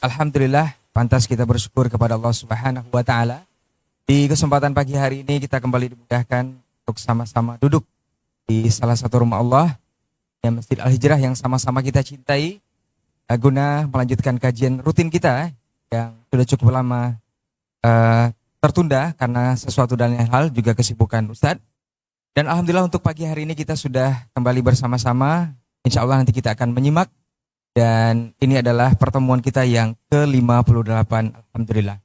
Alhamdulillah, pantas kita bersyukur kepada Allah Subhanahu wa taala. Di kesempatan pagi hari ini kita kembali dimudahkan untuk sama-sama duduk di salah satu rumah Allah, yang Masjid Al-Hijrah yang sama-sama kita cintai, guna melanjutkan kajian rutin kita yang sudah cukup lama tertunda karena sesuatu dan lain hal, juga kesibukan Ustadz. Dan Alhamdulillah untuk pagi hari ini kita sudah kembali bersama-sama. Insya Allah nanti kita akan menyimak. Dan ini adalah pertemuan kita yang ke-58. Alhamdulillah.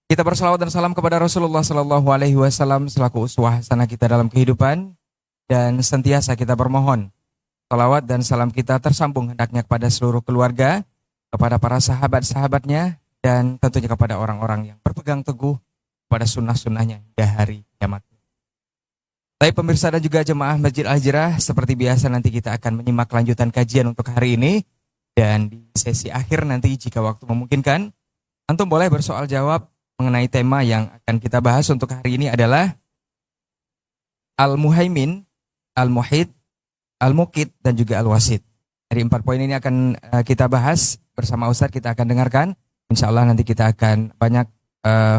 Kita bersalawat dan salam kepada Rasulullah Sallallahu Alaihi Wasallam selaku uswah hasanah kita dalam kehidupan. Dan senantiasa kita bermohon salawat dan salam kita tersambung hendaknya kepada seluruh keluarga, kepada para sahabat-sahabatnya, dan tentunya kepada orang-orang yang berpegang teguh pada sunnah-sunnahnya hingga hari kiamat. Baik pemirsa dan juga jemaah Masjid Al-Hijrah, seperti biasa nanti kita akan menyimak lanjutan kajian untuk hari ini. Dan di sesi akhir nanti jika waktu memungkinkan, antum boleh bersoal jawab mengenai tema yang akan kita bahas untuk hari ini adalah Al-Muhaimin, Al-Muhid, Al-Muqit, dan juga Al-Wasid. Dari 4 poin ini akan kita bahas bersama Ustadz, kita akan dengarkan. Insya Allah nanti kita akan banyak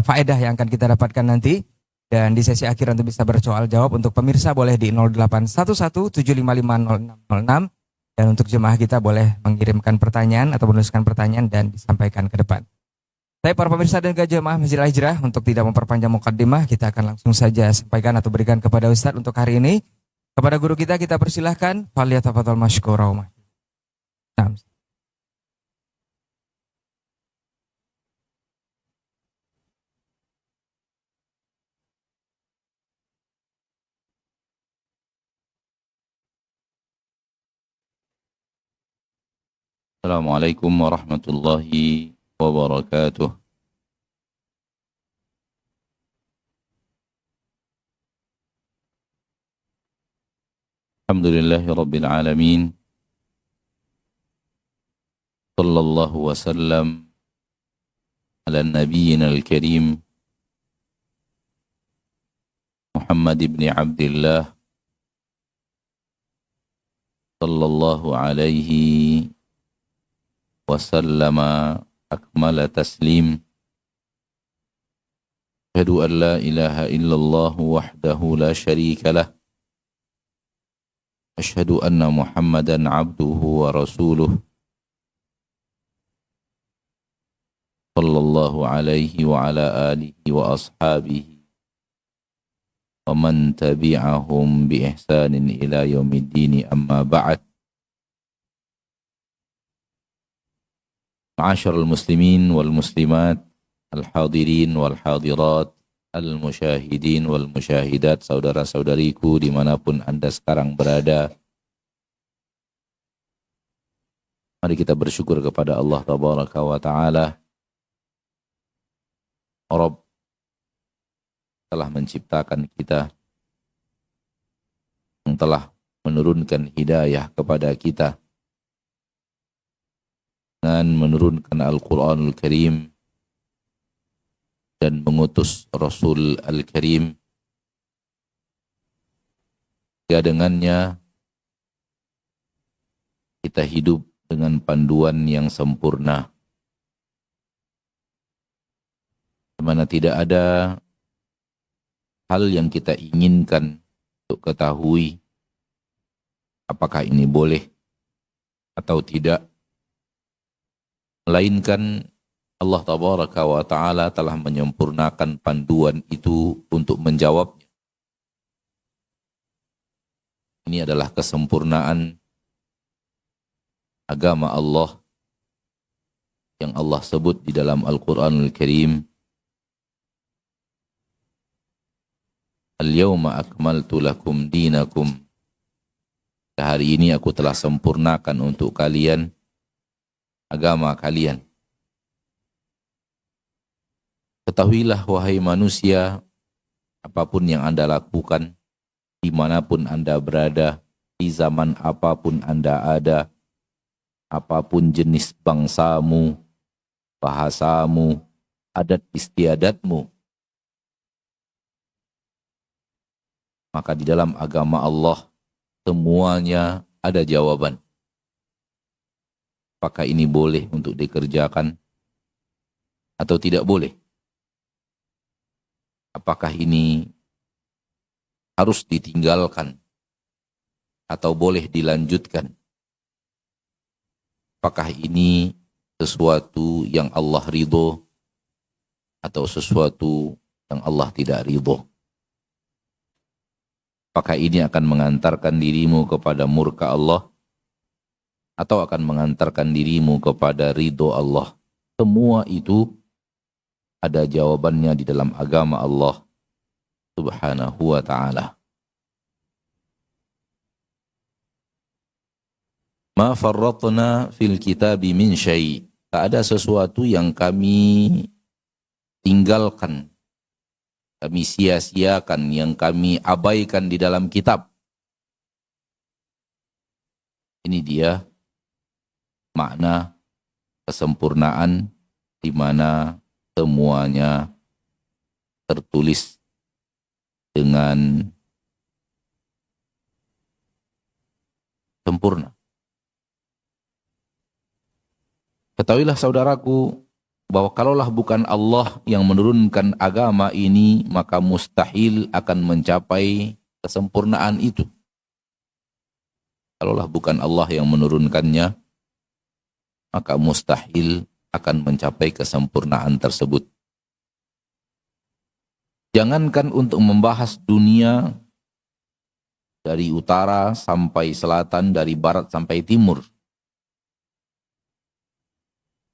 faedah yang akan kita dapatkan nanti. Dan di sesi akhir nanti bisa bersoal jawab. Untuk pemirsa boleh di 0811-755-0606. Dan untuk jemaah kita boleh mengirimkan pertanyaan atau menuliskan pertanyaan dan disampaikan ke depan. Tapi para pemirsa dan juga jemaah Masjid Al-Hijrah, untuk tidak memperpanjang mukaddimah, kita akan langsung saja sampaikan atau berikan kepada Ustadz untuk hari ini. Kepada guru kita persilahkan. Falyatafadhal mashkura. Nah. Assalamualaikum warahmatullahi wabarakatuh. Alhamdulillahi rabbil alamin. Sallallahu wasallam ala nabiyyina al-karim Muhammad ibn Abdullah sallallahu alaihi وسلم أكمل تسليم أشهد أن لا إله إلا الله وحده لا شريك له أشهد أن محمدا عبده ورسوله صلى الله عليه وعلى آله وأصحابه ومن تبعهم بإحسان إلى يوم الدين أما بعد. Ma'asyiral muslimin wal muslimat, al-hadirin wal hadirat, al-musyahidin wal musyahidat, saudara-saudariku dimanapun Anda sekarang berada. Mari kita bersyukur kepada Allah Tabaraka wa Ta'ala. Rabb telah menciptakan kita, yang telah menurunkan hidayah kepada kita dengan menurunkan Al-Quranul Karim dan mengutus Rasul Al-Karim. Ya, dengannya kita hidup dengan panduan yang sempurna, di mana tidak ada hal yang kita inginkan untuk ketahui apakah ini boleh atau tidak, melainkan Allah Tabaraka wa Ta'ala telah menyempurnakan panduan itu untuk menjawabnya. Ini adalah kesempurnaan agama Allah yang Allah sebut di dalam Al-Quranul Karim, Al-yawma akmaltu lakum dinakum. Hari ini aku telah sempurnakan untuk kalian agama kalian. Ketahuilah wahai manusia, apapun yang Anda lakukan, dimanapun Anda berada, di zaman apapun Anda ada, apapun jenis bangsamu, bahasamu, adat istiadatmu, maka di dalam agama Allah semuanya ada jawaban. Apakah ini boleh untuk dikerjakan? atau tidak boleh? Apakah ini harus ditinggalkan atau boleh dilanjutkan? Apakah ini sesuatu yang Allah ridho atau sesuatu yang Allah tidak ridho? Apakah ini akan mengantarkan dirimu kepada murka Allah atau akan mengantarkan dirimu kepada ridho Allah? Semua itu ada jawabannya di dalam agama Allah Subhanahu wa ta'ala. Ma farratna fil kitabi min syai'. Tak ada sesuatu yang kami tinggalkan, kami sia-siakan, yang kami abaikan di dalam kitab. Ini dia makna kesempurnaan di mana semuanya tertulis dengan sempurna. Ketahuilah saudaraku, bahwa kalaulah bukan Allah yang menurunkan agama ini, maka mustahil akan mencapai kesempurnaan itu. Kalaulah bukan Allah yang menurunkannya, maka mustahil akan mencapai kesempurnaan tersebut. Jangankan untuk membahas dunia dari utara sampai selatan, dari barat sampai timur.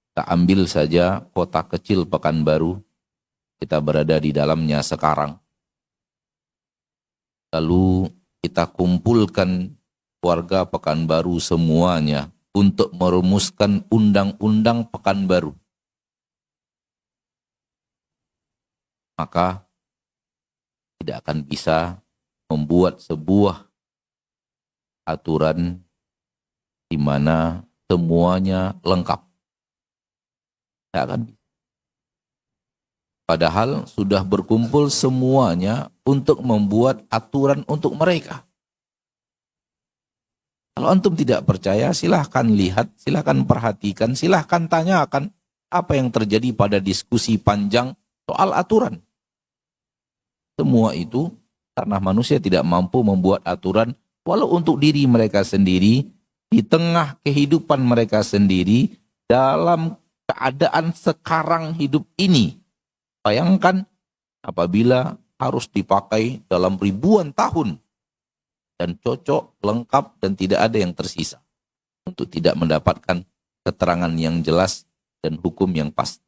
Kita ambil saja kota kecil Pekanbaru, kita berada di dalamnya sekarang. Lalu kita kumpulkan warga Pekanbaru semuanya untuk merumuskan undang-undang Pekanbaru. Maka tidak akan bisa membuat sebuah aturan di mana semuanya lengkap. Tidak akan bisa. Padahal sudah berkumpul semuanya untuk membuat aturan untuk mereka. Kalau antum tidak percaya, silahkan lihat, silahkan perhatikan, silahkan tanyakan apa yang terjadi pada diskusi panjang soal aturan. Semua itu karena manusia tidak mampu membuat aturan walau untuk diri mereka sendiri, di tengah kehidupan mereka sendiri, dalam keadaan sekarang hidup ini. Bayangkan apabila harus dipakai dalam ribuan tahun dan cocok, lengkap, dan tidak ada yang tersisa untuk tidak mendapatkan keterangan yang jelas dan hukum yang pasti.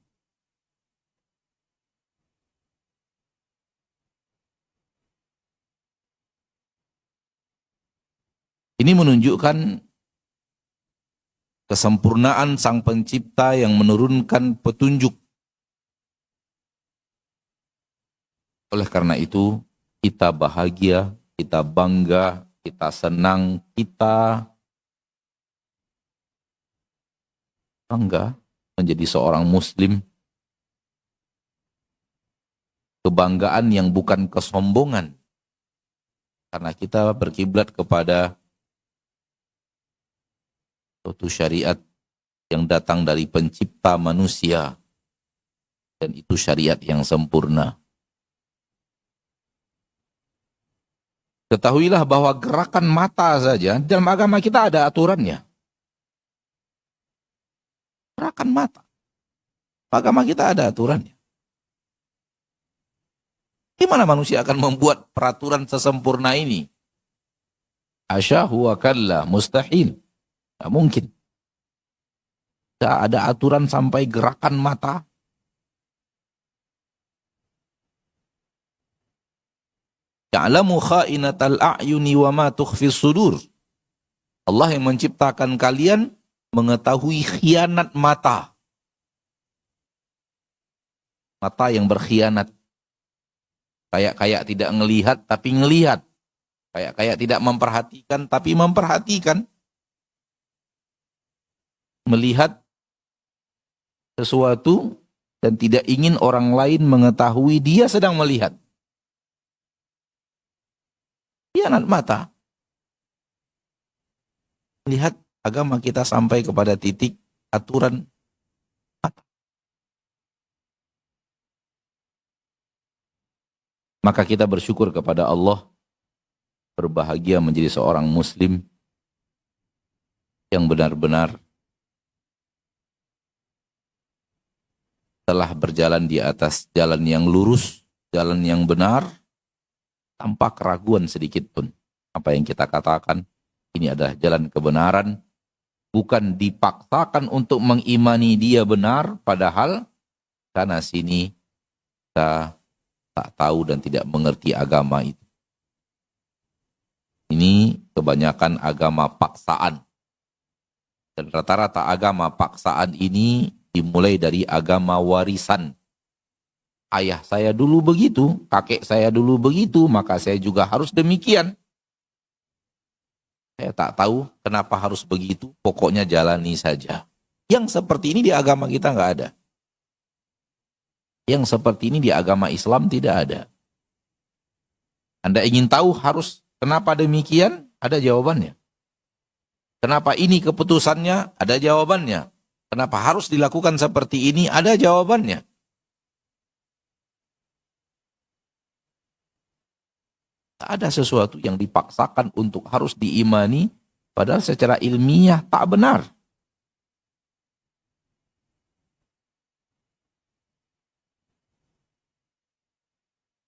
Ini menunjukkan kesempurnaan Sang Pencipta yang menurunkan petunjuk. Oleh karena itu, kita bahagia, kita bangga, kita senang, kita bangga menjadi seorang Muslim. Kebanggaan yang bukan kesombongan. Karena kita berkiblat kepada suatu syariat yang datang dari Pencipta manusia, dan itu syariat yang sempurna. Ketahuilah bahwa gerakan mata saja dalam agama kita ada aturannya. Gerakan mata, agama kita ada aturannya. Gimana manusia akan membuat peraturan sesempurna ini? Asyahu wa kalla, mustahil. Tidak mungkin. Tidak ada aturan sampai gerakan mata. Ya'lamu kha'inatal a'yuni wa ma tukhfis sudur. Allah yang menciptakan kalian mengetahui khianat mata. Mata yang berkhianat. Kayak tidak ngelihat tapi ngelihat. Kayak tidak memperhatikan tapi memperhatikan. Melihat sesuatu dan tidak ingin orang lain mengetahui dia sedang melihat. Khianat mata. Lihat agama kita sampai kepada titik aturan mata. Maka kita bersyukur kepada Allah, berbahagia menjadi seorang muslim yang benar-benar telah berjalan di atas jalan yang lurus, jalan yang benar, tanpa keraguan sedikit pun. Apa yang kita katakan, ini adalah jalan kebenaran, bukan dipaksakan untuk mengimani dia benar, padahal karena sini kita tak tahu dan tidak mengerti agama itu. Ini kebanyakan agama paksaan. Dan rata-rata agama paksaan ini dimulai dari agama warisan. Ayah saya dulu begitu, kakek saya dulu begitu, maka saya juga harus demikian. Saya tak tahu kenapa harus begitu, pokoknya jalani saja. Yang seperti ini di agama kita nggak ada. Yang seperti ini di agama Islam tidak ada. Anda ingin tahu harus kenapa demikian? Ada jawabannya. Kenapa ini keputusannya? Ada jawabannya. Kenapa harus dilakukan seperti ini? Ada jawabannya. Tak ada sesuatu yang dipaksakan untuk harus diimani, padahal secara ilmiah tak benar.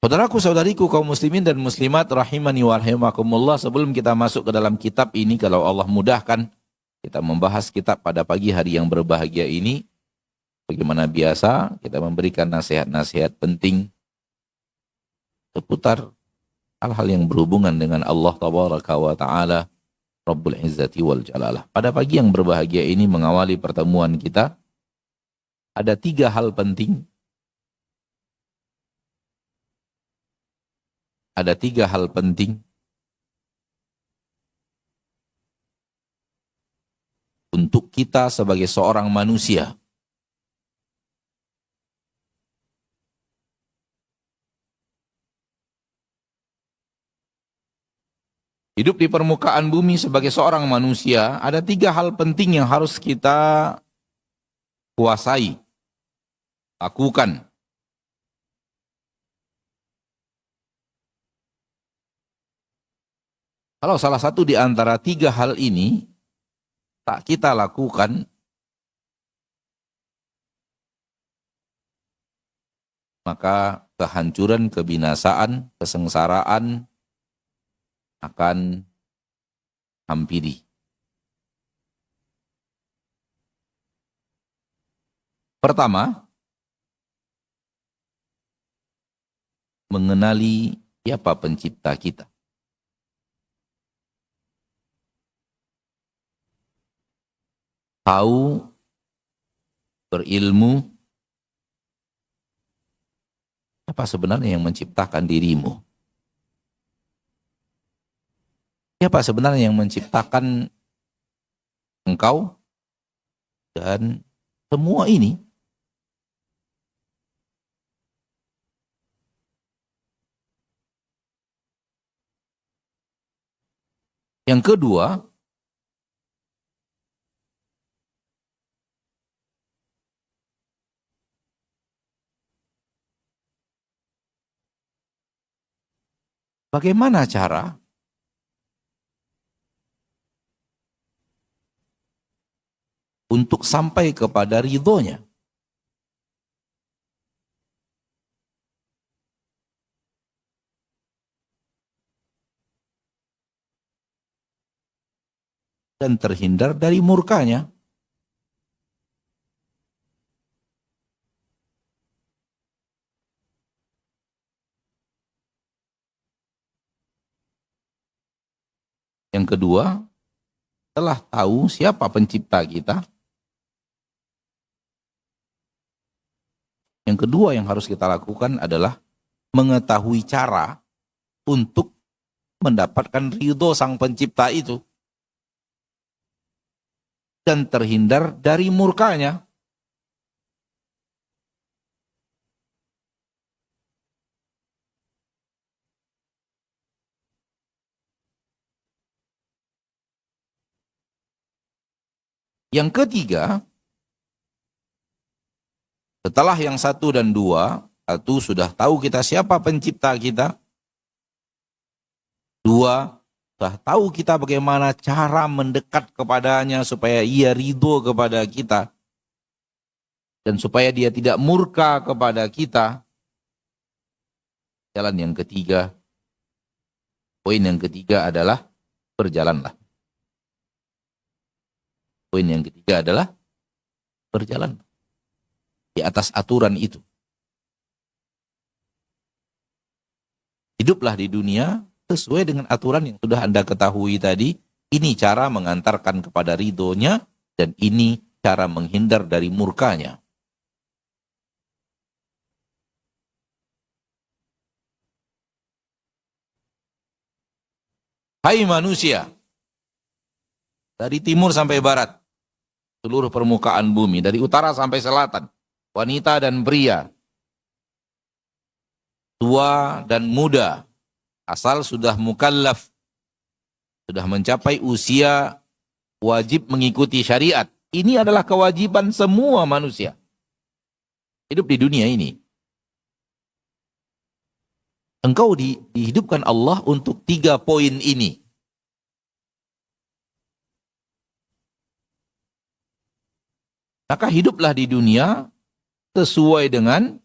Saudaraku-saudariku kaum muslimin dan muslimat rahimani wa rahimakumullah, sebelum kita masuk ke dalam kitab ini, kalau Allah mudahkan kita membahas kitab pada pagi hari yang berbahagia ini, bagaimana biasa kita memberikan nasihat-nasihat penting seputar hal-hal yang berhubungan dengan Allah tabaraka wa ta'ala Rabbul Izzati wal Jalalah. Pada pagi yang berbahagia ini mengawali pertemuan kita, ada 3 hal penting. Ada 3 hal penting untuk kita sebagai seorang manusia. Hidup di permukaan bumi sebagai seorang manusia, ada 3 hal penting yang harus kita kuasai, lakukan. Kalau salah satu di antara 3 hal ini tak kita lakukan, maka kehancuran, kebinasaan, kesengsaraan akan hampiri. Pertama, mengenali siapa pencipta kita. Tahu, berilmu, apa sebenarnya yang menciptakan dirimu? Siapa sebenarnya yang menciptakan engkau dan semua ini? Yang kedua, bagaimana cara untuk sampai kepada ridhonya? Dan terhindar dari murkanya. Yang kedua, telah tahu siapa pencipta kita. Yang kedua yang harus kita lakukan adalah mengetahui cara untuk mendapatkan ridho sang pencipta itu. Dan terhindar dari murkanya. Yang ketiga, setelah yang 1 dan 2, Satu, sudah tahu kita siapa pencipta kita. Dua, sudah tahu kita bagaimana cara mendekat kepadanya supaya ia ridho kepada kita. Dan supaya dia tidak murka kepada kita. Jalan yang ketiga, poin yang ketiga adalah berjalanlah. Poin yang ketiga adalah berjalan di atas aturan itu. Hiduplah di dunia sesuai dengan aturan yang sudah Anda ketahui tadi. Ini cara mengantarkan kepada ridhonya dan ini cara menghindar dari murkanya. Hai manusia, dari timur sampai barat, seluruh permukaan bumi, dari utara sampai selatan, wanita dan pria, tua dan muda, asal sudah mukallaf, sudah mencapai usia wajib mengikuti syariat. Ini adalah kewajiban semua manusia hidup di dunia ini. Engkau dihidupkan Allah untuk 3 poin ini. Maka hiduplah di dunia sesuai dengan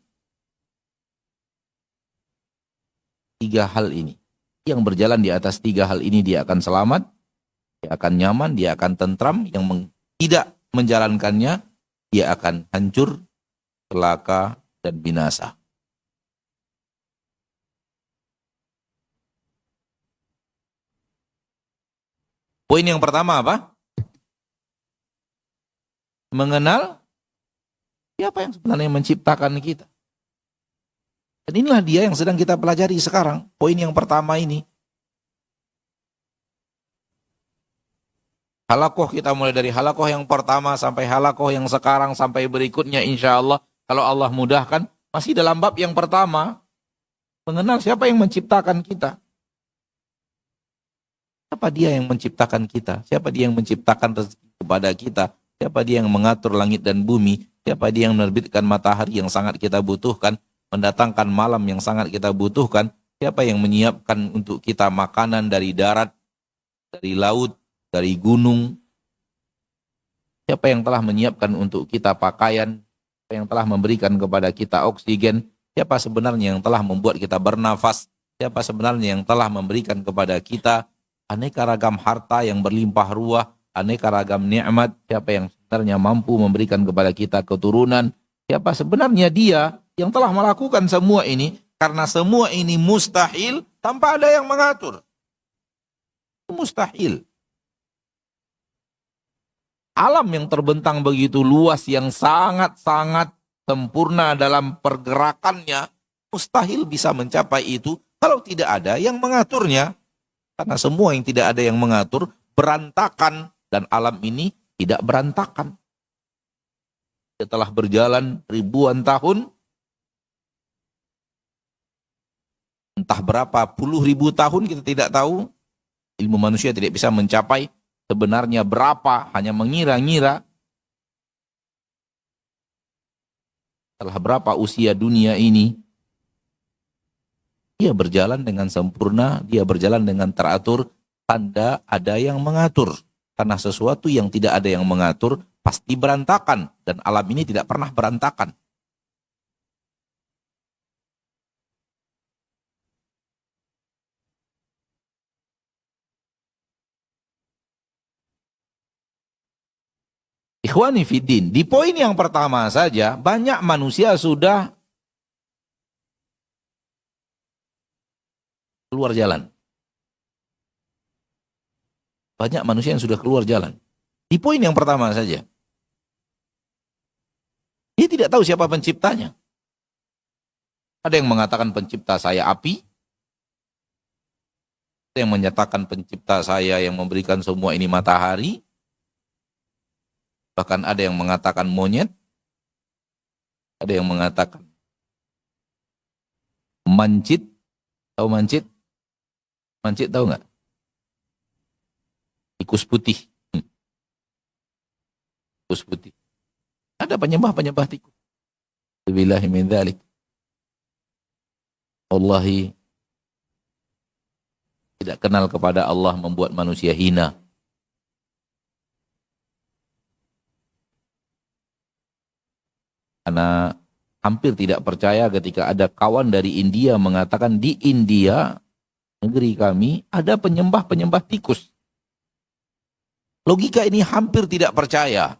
3 hal ini. Yang berjalan di atas 3 hal ini dia akan selamat, dia akan nyaman, dia akan tentram. Yang tidak menjalankannya, dia akan hancur, celaka, dan binasa. Poin yang pertama apa? Mengenal siapa yang sebenarnya menciptakan kita. Dan inilah dia yang sedang kita pelajari sekarang. Poin yang pertama ini. Halakoh kita mulai dari halakoh yang pertama sampai halakoh yang sekarang sampai berikutnya insya Allah. Kalau Allah mudahkan, masih dalam bab yang pertama. Mengenal siapa yang menciptakan kita. Siapa dia yang menciptakan kita? Siapa dia yang menciptakan rezeki kepada kita? Siapa dia yang mengatur langit dan bumi? Siapa dia yang menerbitkan matahari yang sangat kita butuhkan? Mendatangkan malam yang sangat kita butuhkan? Siapa yang menyiapkan untuk kita makanan dari darat, dari laut, dari gunung? Siapa yang telah menyiapkan untuk kita pakaian? Siapa yang telah memberikan kepada kita oksigen? Siapa sebenarnya yang telah membuat kita bernafas? Siapa sebenarnya yang telah memberikan kepada kita aneka ragam harta yang berlimpah ruah, aneka ragam nikmat? Siapa yang sebenarnya mampu memberikan kepada kita keturunan? Siapa sebenarnya dia yang telah melakukan semua ini? Karena semua ini mustahil tanpa ada yang mengatur. Mustahil. Alam yang terbentang begitu luas, yang sangat-sangat sempurna dalam pergerakannya, mustahil bisa mencapai itu kalau tidak ada yang mengaturnya. Karena semua yang tidak ada yang mengatur berantakan, dan alam ini tidak berantakan. Setelah berjalan ribuan tahun, entah berapa puluh ribu tahun kita tidak tahu, ilmu manusia tidak bisa mencapai sebenarnya berapa, hanya mengira-ngira. Setelah berapa usia dunia ini, dia berjalan dengan sempurna, dia berjalan dengan teratur, tanda ada yang mengatur. Karena sesuatu yang tidak ada yang mengatur, pasti berantakan. Dan alam ini tidak pernah berantakan. Ikhwani fiddin, di poin yang pertama saja, banyak manusia sudah keluar jalan. Banyak manusia yang sudah keluar jalan. Di poin yang pertama saja. Dia tidak tahu siapa penciptanya. Ada yang mengatakan pencipta saya api. Ada yang menyatakan pencipta saya yang memberikan semua ini matahari. Bahkan ada yang mengatakan monyet. Ada yang mengatakan mancit. Tahu mancit? Mancit tahu nggak? Tikus putih. Tikus putih. Ada penyembah-penyembah tikus. Billahi min dzalik. Wallahi, tidak kenal kepada Allah membuat manusia hina. Karena hampir tidak percaya ketika ada kawan dari India mengatakan di India, negeri kami, ada penyembah-penyembah tikus. Logika ini hampir tidak percaya.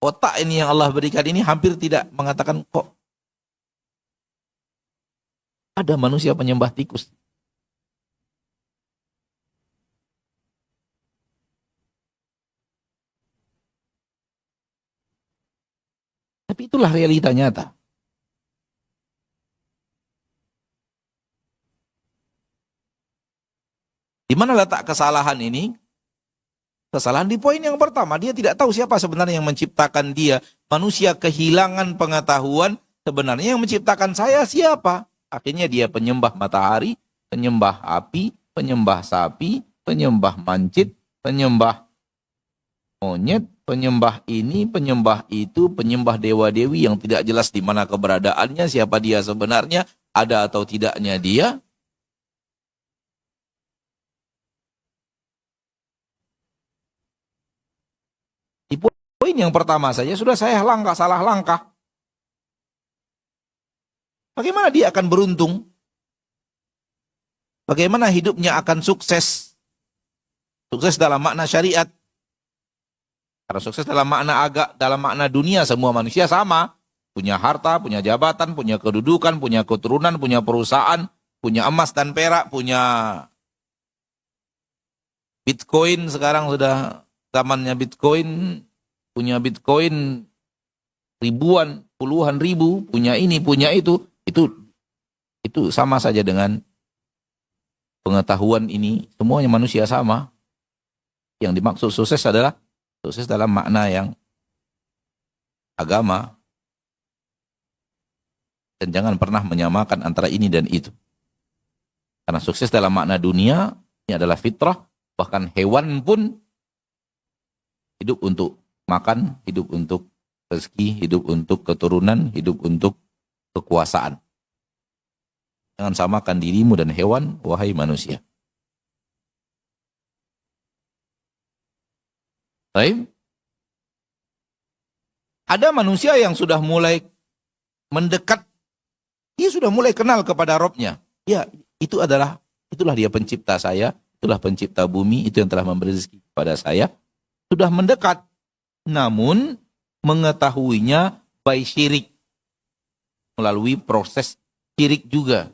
Otak ini yang Allah berikan ini hampir tidak mengatakan kok ada manusia penyembah tikus. Tapi itulah realita nyata. Di mana letak kesalahan ini? Kesalahan di poin yang pertama, dia tidak tahu siapa sebenarnya yang menciptakan dia. Manusia kehilangan pengetahuan, sebenarnya yang menciptakan saya siapa? Akhirnya dia penyembah matahari, penyembah api, penyembah sapi, penyembah mancit, penyembah monyet, penyembah ini, penyembah itu, penyembah dewa-dewi yang tidak jelas di mana keberadaannya, siapa dia sebenarnya, ada atau tidaknya dia. Di poin yang pertama saja sudah saya salah langkah. Bagaimana dia akan beruntung? Bagaimana hidupnya akan sukses? Sukses dalam makna syariat. Karena sukses dalam makna dunia semua manusia sama. Punya harta, punya jabatan, punya kedudukan, punya keturunan, punya perusahaan, punya emas dan perak, punya Bitcoin, sekarang sudah zamannya Bitcoin, punya Bitcoin ribuan, puluhan ribu, punya ini, punya itu sama saja dengan pengetahuan ini, semuanya manusia sama. Yang dimaksud sukses adalah sukses dalam makna yang agama. Dan jangan pernah menyamakan antara ini dan itu. Karena sukses dalam makna dunia, ini adalah fitrah, bahkan hewan pun hidup untuk makan, hidup untuk rezeki, hidup untuk keturunan, hidup untuk kekuasaan. Jangan samakan dirimu dan hewan, wahai manusia. Baik. Ada manusia yang sudah mulai mendekat, dia sudah mulai kenal kepada Robnya. Ya, itulah dia pencipta saya, itulah pencipta bumi, itu yang telah memberi rezeki kepada saya. Sudah mendekat, namun mengetahuinya by syirik, melalui proses syirik juga.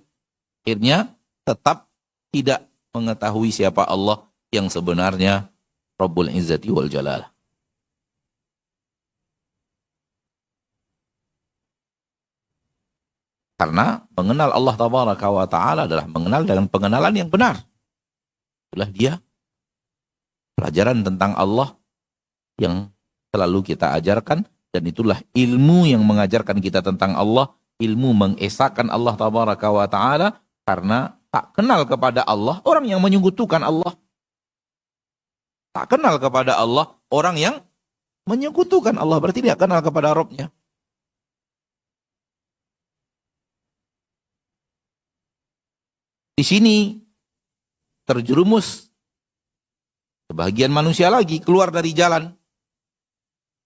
Akhirnya tetap tidak mengetahui siapa Allah yang sebenarnya Rabbul Izzati wal Jalal. Karena mengenal Allah Tabaraka wa Ta'ala adalah mengenal dengan pengenalan yang benar. Itulah dia pelajaran tentang Allah yang selalu kita ajarkan, dan itulah ilmu yang mengajarkan kita tentang Allah, ilmu mengesahkan Allah Tabaraka wa Ta'ala, karena tak kenal kepada Allah orang yang menyekutukan Allah. Tak kenal kepada Allah orang yang menyekutukan Allah, berarti dia kenal kepada Rabbnya. Di sini terjerumus sebagian manusia lagi keluar dari jalan.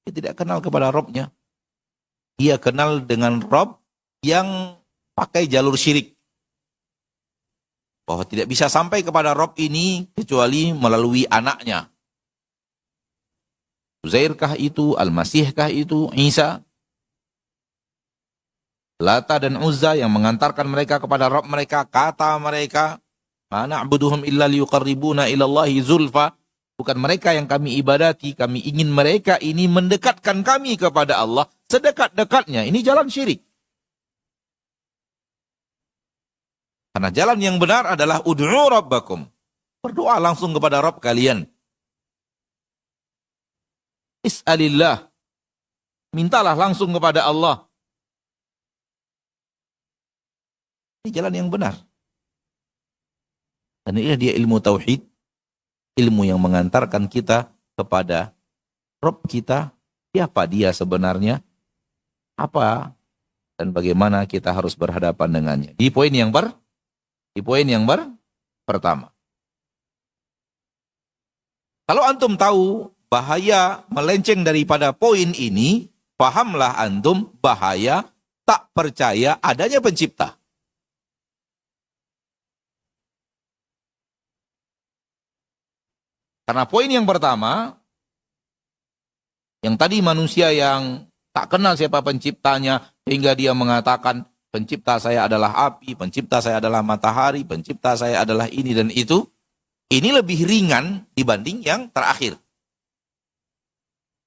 Dia tidak kenal kepada Rabbnya. Dia kenal dengan Rabb yang pakai jalur syirik. Bahwa tidak bisa sampai kepada Rabb ini kecuali melalui anaknya. Uzairkah itu, Al-Masihkah itu, Isa, Lata dan Uzza yang mengantarkan mereka kepada Rabb mereka, kata mereka, "Ma na'buduhum illa liyuqarribuna ilallahi zulfa." Bukan mereka yang kami ibadati, kami ingin mereka ini mendekatkan kami kepada Allah sedekat-dekatnya. Ini jalan syirik. Karena jalan yang benar adalah ud'u rabbakum. Berdoa langsung kepada Rabb kalian. Is'alillah. Mintalah langsung kepada Allah. Ini jalan yang benar. Dan inilah dia ilmu tauhid, ilmu yang mengantarkan kita kepada Rabb kita, siapa dia sebenarnya, apa dan bagaimana kita harus berhadapan dengannya. Di poin yang pertama. Kalau antum tahu bahaya melenceng daripada poin ini, pahamlah antum bahaya tak percaya adanya pencipta. Karena poin yang pertama, yang tadi manusia yang tak kenal siapa penciptanya, sehingga dia mengatakan, pencipta saya adalah api, pencipta saya adalah matahari, pencipta saya adalah ini dan itu, ini lebih ringan dibanding yang terakhir.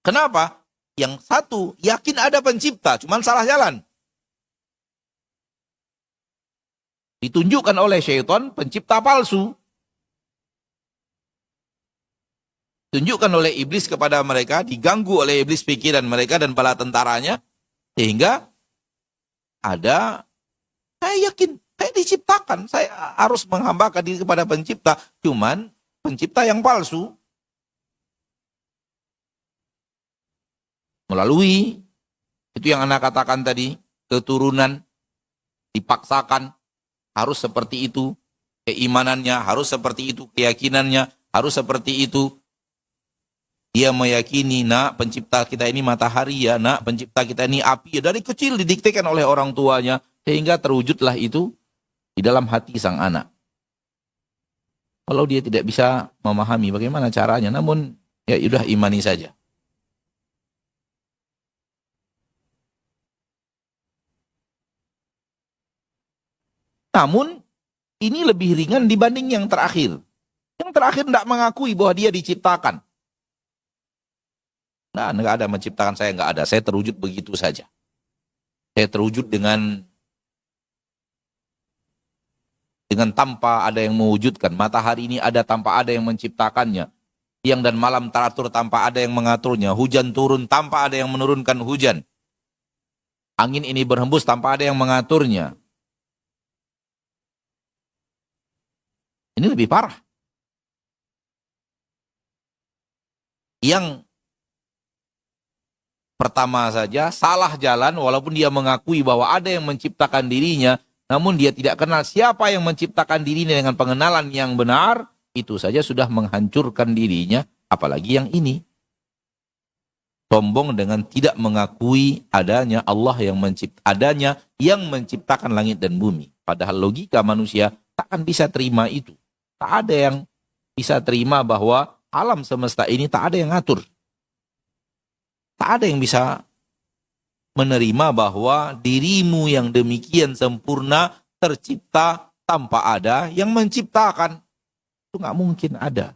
Kenapa? Yang satu, yakin ada pencipta, cuman salah jalan. Ditunjukkan oleh syaitan pencipta palsu. Tunjukkan oleh iblis kepada mereka, diganggu oleh iblis pikiran mereka dan bala tentaranya, sehingga ada, saya yakin, saya diciptakan, saya harus menghambakan diri kepada pencipta, cuman pencipta yang palsu. Melalui, itu yang Anda katakan tadi, keturunan, dipaksakan, harus seperti itu, keimanannya harus seperti itu, keyakinannya harus seperti itu. Dia meyakini, nak, pencipta kita ini matahari ya, nak, pencipta kita ini api ya. Dari kecil didiktekan oleh orang tuanya, sehingga terwujudlah itu di dalam hati sang anak. Kalau dia tidak bisa memahami bagaimana caranya, namun ya sudah imani saja. Namun ini lebih ringan dibanding yang terakhir. Yang terakhir tidak mengakui bahwa dia diciptakan. Nah, enggak ada menciptakan saya, enggak ada. Saya terwujud begitu saja. Saya terwujud dengan tanpa ada yang mewujudkan. Matahari ini ada tanpa ada yang menciptakannya. Siang dan malam teratur tanpa ada yang mengaturnya. Hujan turun tanpa ada yang menurunkan hujan. Angin ini berhembus tanpa ada yang mengaturnya. Ini lebih parah. Yang pertama saja salah jalan, walaupun dia mengakui bahwa ada yang menciptakan dirinya, namun dia tidak kenal siapa yang menciptakan dirinya dengan pengenalan yang benar, itu saja sudah menghancurkan dirinya, apalagi yang ini. Sombong dengan tidak mengakui adanya Allah yang menciptakan langit dan bumi. Padahal logika manusia takkan bisa terima itu. Tak ada yang bisa terima bahwa alam semesta ini tak ada yang ngatur. Tak ada yang bisa menerima bahwa dirimu yang demikian sempurna tercipta tanpa ada yang menciptakan. Itu nggak mungkin ada.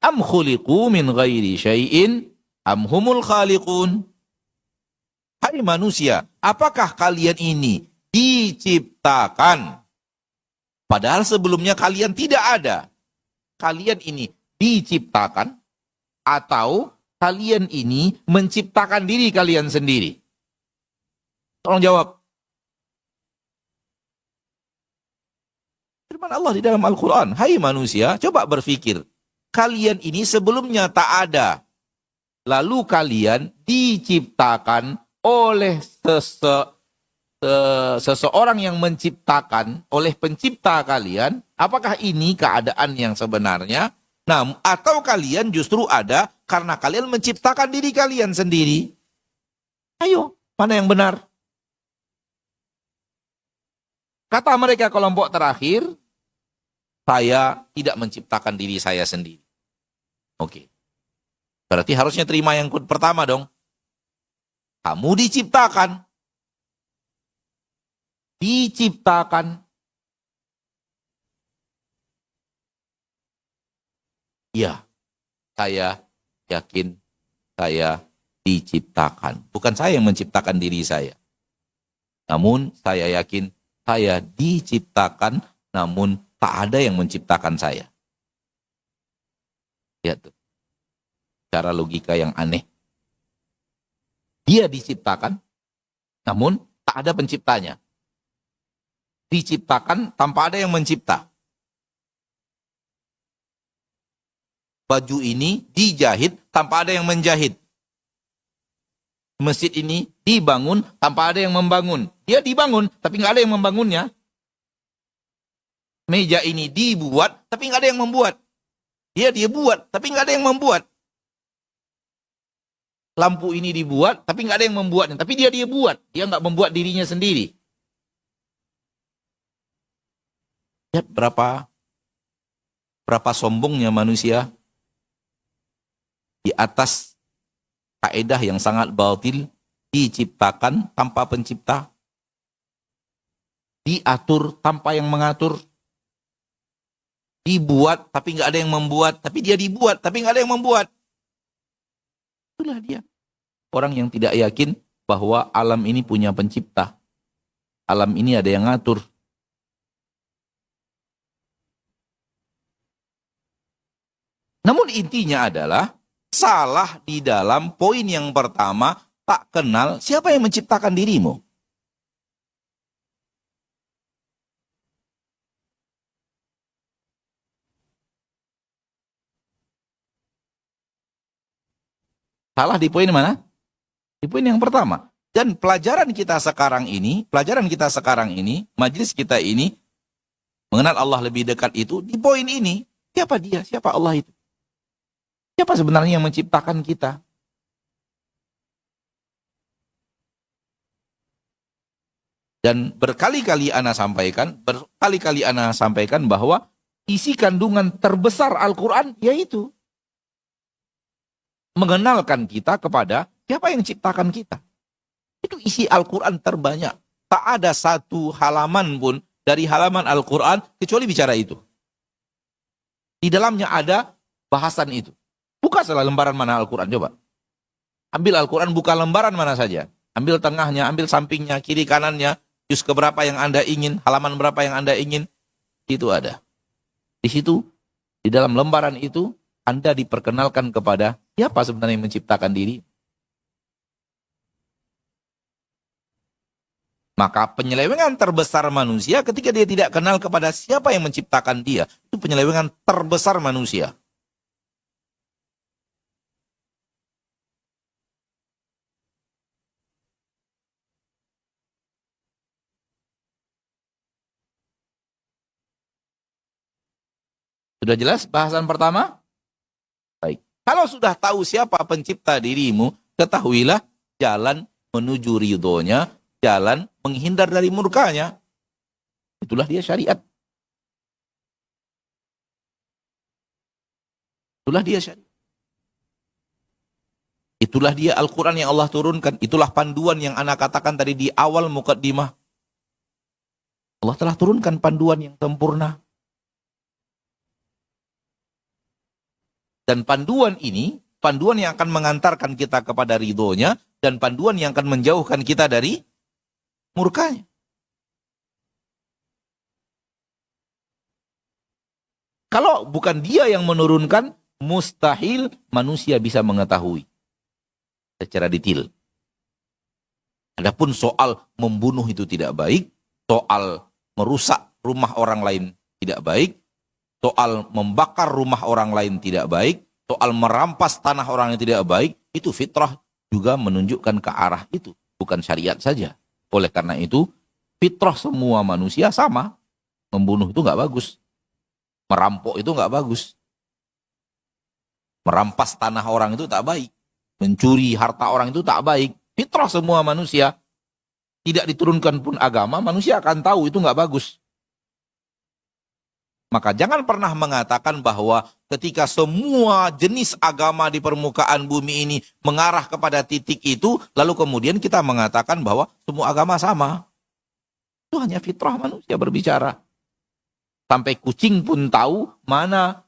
Am khuliqu min ghairi syai'in am humul khaliqun. Hai manusia, apakah kalian ini diciptakan? Padahal sebelumnya kalian tidak ada. Kalian ini diciptakan atau kalian ini menciptakan diri kalian sendiri? Tolong jawab. Firman Allah di dalam Al-Quran, hai manusia, coba berpikir. Kalian ini sebelumnya tak ada. Lalu kalian diciptakan oleh seseorang yang menciptakan, oleh pencipta kalian. Apakah ini keadaan yang sebenarnya? Nah, atau kalian justru ada karena kalian menciptakan diri kalian sendiri? Ayo, mana yang benar? Kata mereka kelompok terakhir, saya tidak menciptakan diri saya sendiri. Oke. Berarti harusnya terima yang pertama dong. Kamu diciptakan. Diciptakan. Ya, saya yakin saya diciptakan. Bukan saya yang menciptakan diri saya. Namun saya yakin saya diciptakan, namun tak ada yang menciptakan saya. Lihat tuh. Cara logika yang aneh. Dia diciptakan, namun tak ada penciptanya. Diciptakan tanpa ada yang mencipta. Baju ini dijahit tanpa ada yang menjahit. Masjid ini dibangun tanpa ada yang membangun. Dia dibangun, tapi nggak ada yang membangunnya. Meja ini dibuat, tapi nggak ada yang membuat. Dia buat, tapi nggak ada yang membuat. Lampu ini dibuat, tapi nggak ada yang membuatnya. Tapi dia buat. Dia nggak membuat dirinya sendiri. Lihat berapa sombongnya manusia di atas kaedah yang sangat batil, diciptakan tanpa pencipta, diatur tanpa yang mengatur, dibuat tapi nggak ada yang membuat, tapi dia dibuat tapi nggak ada yang membuat. Itulah dia orang yang tidak yakin bahwa alam ini punya pencipta, alam ini ada yang ngatur. Namun intinya adalah salah di dalam poin yang pertama, tak kenal siapa yang menciptakan dirimu. Salah di poin mana? Di poin yang pertama. Dan pelajaran kita sekarang ini, majelis kita ini, mengenal Allah lebih dekat itu, di poin ini, siapa dia, siapa Allah itu? Siapa sebenarnya yang menciptakan kita? Dan berkali-kali ana sampaikan bahwa isi kandungan terbesar Al-Quran yaitu mengenalkan kita kepada siapa yang menciptakan kita. Itu isi Al-Quran terbanyak. Tak ada satu halaman pun dari halaman Al-Quran kecuali bicara itu. Di dalamnya ada bahasan itu. Buka salah lembaran mana Al-Quran, coba. Ambil Al-Quran, buka lembaran mana saja. Ambil tengahnya, ambil sampingnya, kiri kanannya, juz keberapa yang Anda ingin, halaman berapa yang Anda ingin, itu ada. Di situ, di dalam lembaran itu, Anda diperkenalkan kepada siapa sebenarnya yang menciptakan diri. Maka penyelewengan terbesar manusia ketika dia tidak kenal kepada siapa yang menciptakan dia, itu penyelewengan terbesar manusia. Sudah jelas bahasan pertama? Baik. Kalau sudah tahu siapa pencipta dirimu, ketahuilah jalan menuju ridhonya, jalan menghindar dari murkanya. Itulah dia syariat. Itulah dia syariat. Itulah dia Al-Quran yang Allah turunkan. Itulah panduan yang Ana katakan tadi di awal mukaddimah. Allah telah turunkan panduan yang sempurna. Dan panduan ini, panduan yang akan mengantarkan kita kepada ridhonya, dan panduan yang akan menjauhkan kita dari murkanya. Kalau bukan dia yang menurunkan, mustahil manusia bisa mengetahui secara detail. Adapun soal membunuh itu tidak baik, soal merusak rumah orang lain tidak baik, soal membakar rumah orang lain tidak baik, soal merampas tanah orang yang tidak baik, itu fitrah juga menunjukkan ke arah itu, bukan syariat saja. Oleh karena itu, fitrah semua manusia sama. Membunuh itu nggak bagus. Merampok itu nggak bagus. Merampas tanah orang itu tak baik. Mencuri harta orang itu tak baik. Fitrah semua manusia. Tidak diturunkan pun agama, manusia akan tahu itu nggak bagus. Maka jangan pernah mengatakan bahwa ketika semua jenis agama di permukaan bumi ini mengarah kepada titik itu, lalu kemudian kita mengatakan bahwa semua agama sama. Itu hanya fitrah manusia berbicara. Sampai kucing pun tahu mana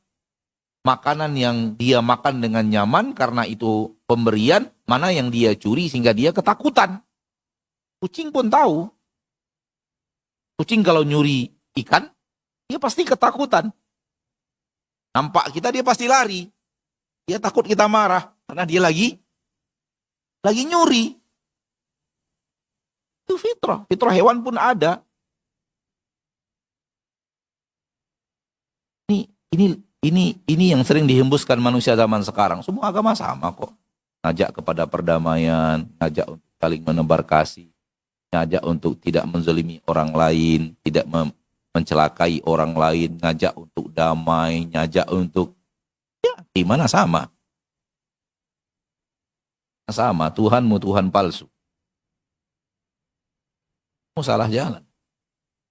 makanan yang dia makan dengan nyaman karena itu pemberian, mana yang dia curi sehingga dia ketakutan. Kucing pun tahu. Kucing kalau nyuri ikan, dia pasti ketakutan. Nampak kita dia pasti lari. Dia takut kita marah karena dia lagi nyuri. Itu fitrah. Fitrah hewan pun ada. Ini Ini yang sering dihembuskan manusia zaman sekarang. Semua agama sama kok. Ngajak kepada perdamaian, ngajak untuk saling menebar kasih, ngajak untuk tidak menzalimi orang lain, tidak mencelakai orang lain, ngajak untuk damai, ngajak untuk gimana sama. Sama, Tuhanmu Tuhan palsu. Kamu salah jalan.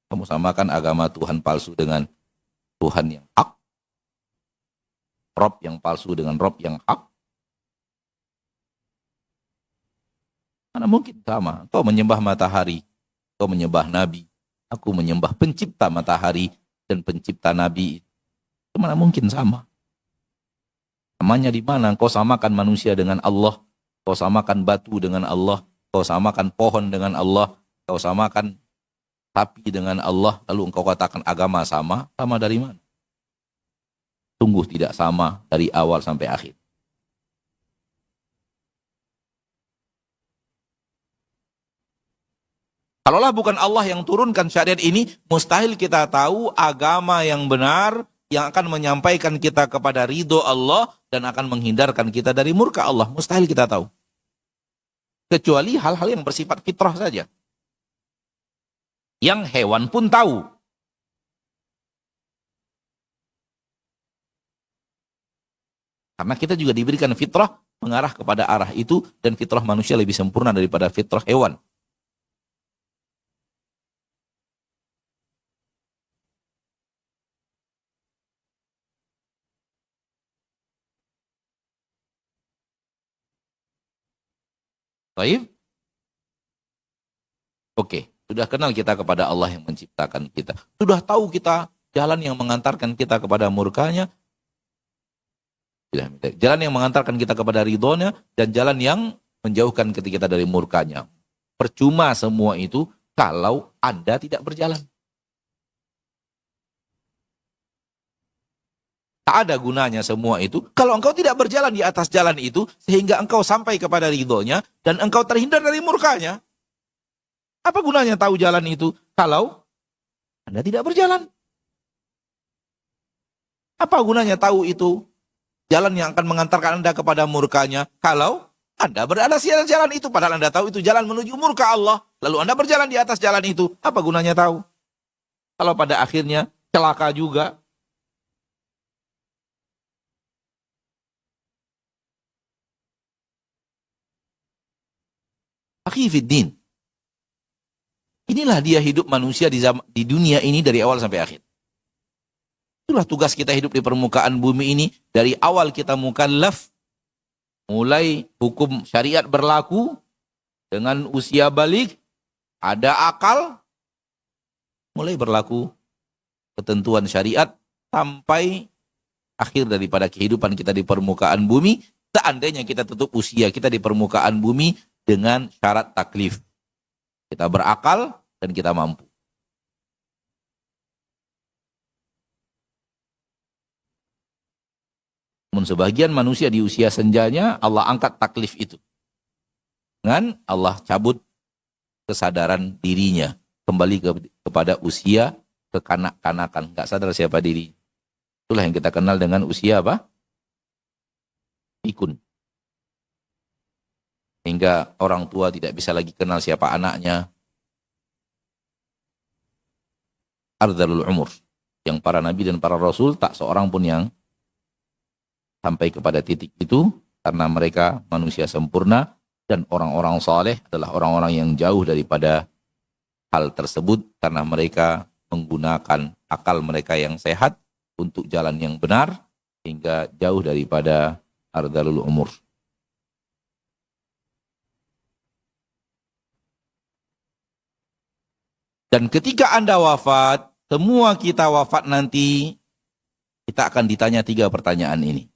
Kamu samakan agama Tuhan palsu dengan Tuhan yang hak. Rob yang palsu dengan Rob yang hak. Mana mungkin sama. Kau menyembah matahari, kau menyembah nabi. Aku menyembah pencipta matahari dan pencipta nabi. Mana mungkin sama. Namanya di mana? Kau samakan manusia dengan Allah, kau samakan batu dengan Allah, kau samakan pohon dengan Allah, kau samakan sapi dengan Allah, lalu engkau katakan agama sama. Sama dari mana? Sungguh tidak sama dari awal sampai akhir. Kalaulah bukan Allah yang turunkan syariat ini, mustahil kita tahu agama yang benar yang akan menyampaikan kita kepada ridho Allah dan akan menghindarkan kita dari murka Allah. Mustahil kita tahu. Kecuali hal-hal yang bersifat fitrah saja. Yang hewan pun tahu. Karena kita juga diberikan fitrah mengarah kepada arah itu, dan fitrah manusia lebih sempurna daripada fitrah hewan. Baik? Oke, sudah kenal kita kepada Allah yang menciptakan kita. Sudah tahu kita jalan yang mengantarkan kita kepada murkanya. Jalan yang mengantarkan kita kepada ridhonya, dan jalan yang menjauhkan kita dari murkanya. Percuma semua itu kalau Anda tidak berjalan. Tak ada gunanya semua itu kalau engkau tidak berjalan di atas jalan itu sehingga engkau sampai kepada ridhonya dan engkau terhindar dari murkanya. Apa gunanya tahu jalan itu kalau Anda tidak berjalan? Apa gunanya tahu itu jalan yang akan mengantarkan Anda kepada murkanya kalau Anda berada di atas jalan itu, padahal Anda tahu itu jalan menuju murka Allah, lalu Anda berjalan di atas jalan itu? Apa gunanya tahu? Kalau pada akhirnya celaka juga. Akhi fiddin. Inilah dia hidup manusia di dunia ini dari awal sampai akhir. Itulah tugas kita hidup di permukaan bumi ini. Dari awal kita mukallaf, mulai hukum syariat berlaku, dengan usia balik, ada akal, mulai berlaku ketentuan syariat, sampai akhir daripada kehidupan kita di permukaan bumi, seandainya kita tutup usia kita di permukaan bumi dengan syarat taklif. Kita berakal dan kita mampu. Namun sebagian manusia di usia senjanya Allah angkat taklif itu. Dengan Allah cabut kesadaran dirinya. Kembali kepada usia kekanak-kanakan. Gak sadar siapa diri. Itulah yang kita kenal dengan usia apa? Pikun. Hingga orang tua tidak bisa lagi kenal siapa anaknya. Ardhalul umur. Yang para nabi dan para rasul tak seorang pun yang sampai kepada titik itu, karena mereka manusia sempurna, dan orang-orang saleh adalah orang-orang yang jauh daripada hal tersebut, karena mereka menggunakan akal mereka yang sehat untuk jalan yang benar, hingga jauh daripada ardhalul umur. Dan ketika Anda wafat, semua kita wafat nanti, kita akan ditanya 3 pertanyaan ini.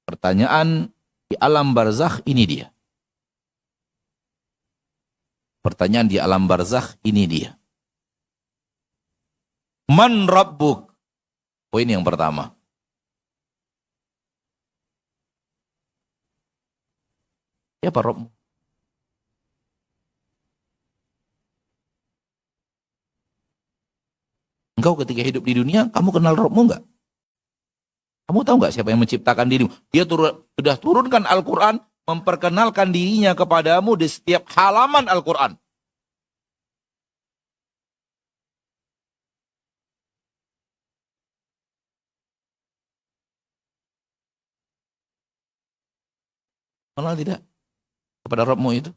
Pertanyaan di alam barzakh ini dia. Pertanyaan di alam barzakh ini dia. Man rabbuk? Poin yang pertama. Siapa Rabbmu? Engkau ketika hidup di dunia, kamu kenal Rabbmu enggak? Kamu tahu enggak siapa yang menciptakan dirimu? Dia sudah turunkan Al-Quran, memperkenalkan dirinya kepadamu di setiap halaman Al-Quran. Kenal tidak kepada Rabbmu itu?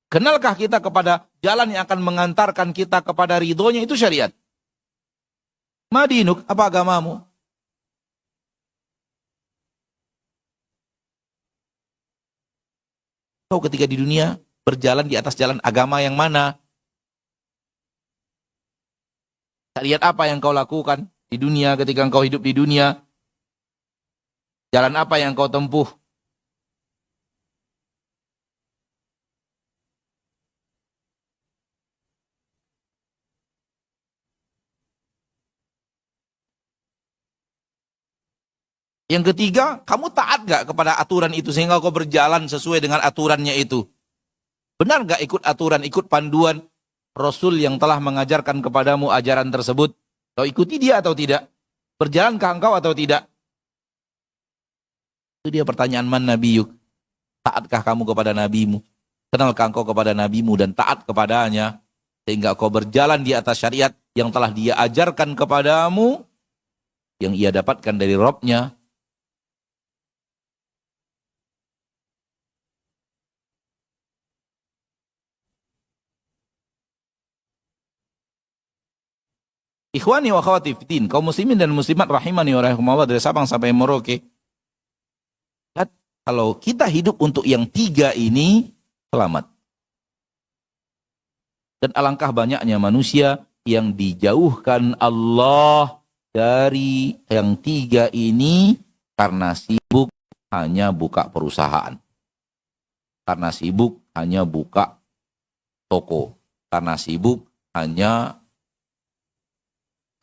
Kenalkah kita kepada jalan yang akan mengantarkan kita kepada ridhonya, itu syariat? Madinuk, apa agamamu? Kau ketika di dunia berjalan di atas jalan agama yang mana? Syariat apa yang kau lakukan di dunia ketika engkau hidup di dunia? Jalan apa yang kau tempuh? Yang ketiga, kamu taat gak kepada aturan itu sehingga kau berjalan sesuai dengan aturannya itu? Benar gak ikut aturan, ikut panduan Rasul yang telah mengajarkan kepadamu ajaran tersebut? Kau ikuti dia atau tidak? Berjalankah engkau atau tidak? Itu dia pertanyaan man nabiyuk. Taatkah kamu kepada nabimu? Kenalkah engkau kepada nabimu dan taat kepadanya? Sehingga kau berjalan di atas syariat yang telah dia ajarkan kepadamu, yang ia dapatkan dari Rabb-nya. Ikhwani wa akhwati fiddin, kaum muslimin dan muslimat rahimani wa rahimakumullah, dari Sabang sampai Merauke. Lihat, kalau kita hidup untuk yang tiga ini, selamat. Dan alangkah banyaknya manusia yang dijauhkan Allah dari yang tiga ini karena sibuk hanya buka perusahaan. Karena sibuk hanya buka toko. Karena sibuk hanya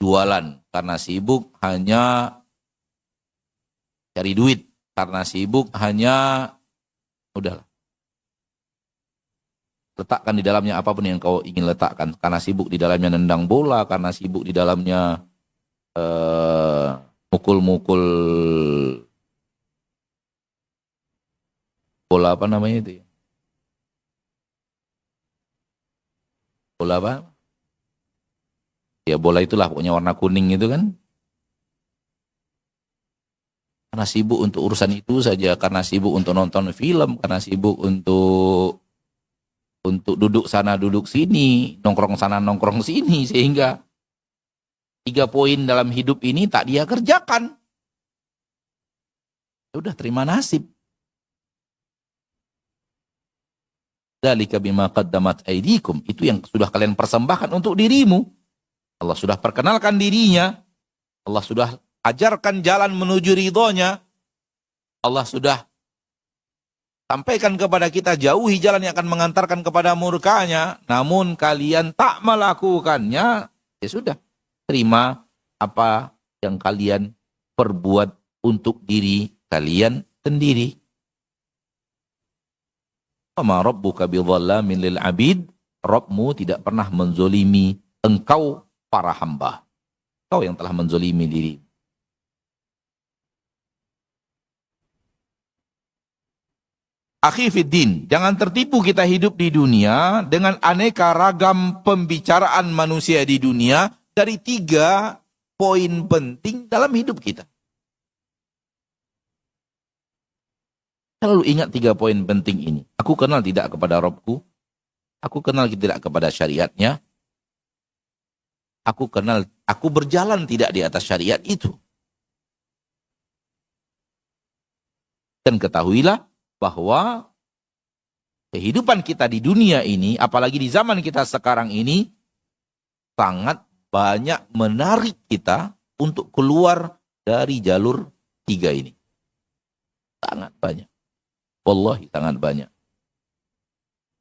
jualan, karena sibuk hanya cari duit, karena sibuk hanya udahlah. Letakkan di dalamnya apapun yang kau ingin letakkan, karena sibuk di dalamnya nendang bola, karena sibuk di dalamnya mukul-mukul bola, apa namanya itu ya? Bola apa? Ya bola itulah pokoknya warna kuning itu kan. Karena sibuk untuk urusan itu saja, karena sibuk untuk nonton film, karena sibuk untuk duduk sana duduk sini, nongkrong sana nongkrong sini, sehingga 3 poin dalam hidup ini tak dia kerjakan. Ya udah, terima nasib. Dzalika bima qaddamat aydikum, itu yang sudah kalian persembahkan untuk dirimu. Allah sudah perkenalkan dirinya. Allah sudah ajarkan jalan menuju ridhonya. Allah sudah sampaikan kepada kita, jauhi jalan yang akan mengantarkan kepada murkanya. Namun kalian tak melakukannya. Ya sudah, terima apa yang kalian perbuat untuk diri kalian sendiri. Wa rabbuka bidzallamin lil abid. Rabbmu tidak pernah menzolimi engkau para hamba. Kau yang telah menzolimi diri. Akhi fiddin, jangan tertipu kita hidup di dunia dengan aneka ragam pembicaraan manusia di dunia dari 3 poin penting dalam hidup kita. Selalu ingat 3 poin penting ini. Aku kenal tidak kepada Rabbku. Aku kenal tidak kepada syariatnya. Aku berjalan tidak di atas syariat itu. Dan ketahuilah bahwa kehidupan kita di dunia ini, apalagi di zaman kita sekarang ini, sangat banyak menarik kita untuk keluar dari jalur 3 ini. Sangat banyak. Wallahi sangat banyak.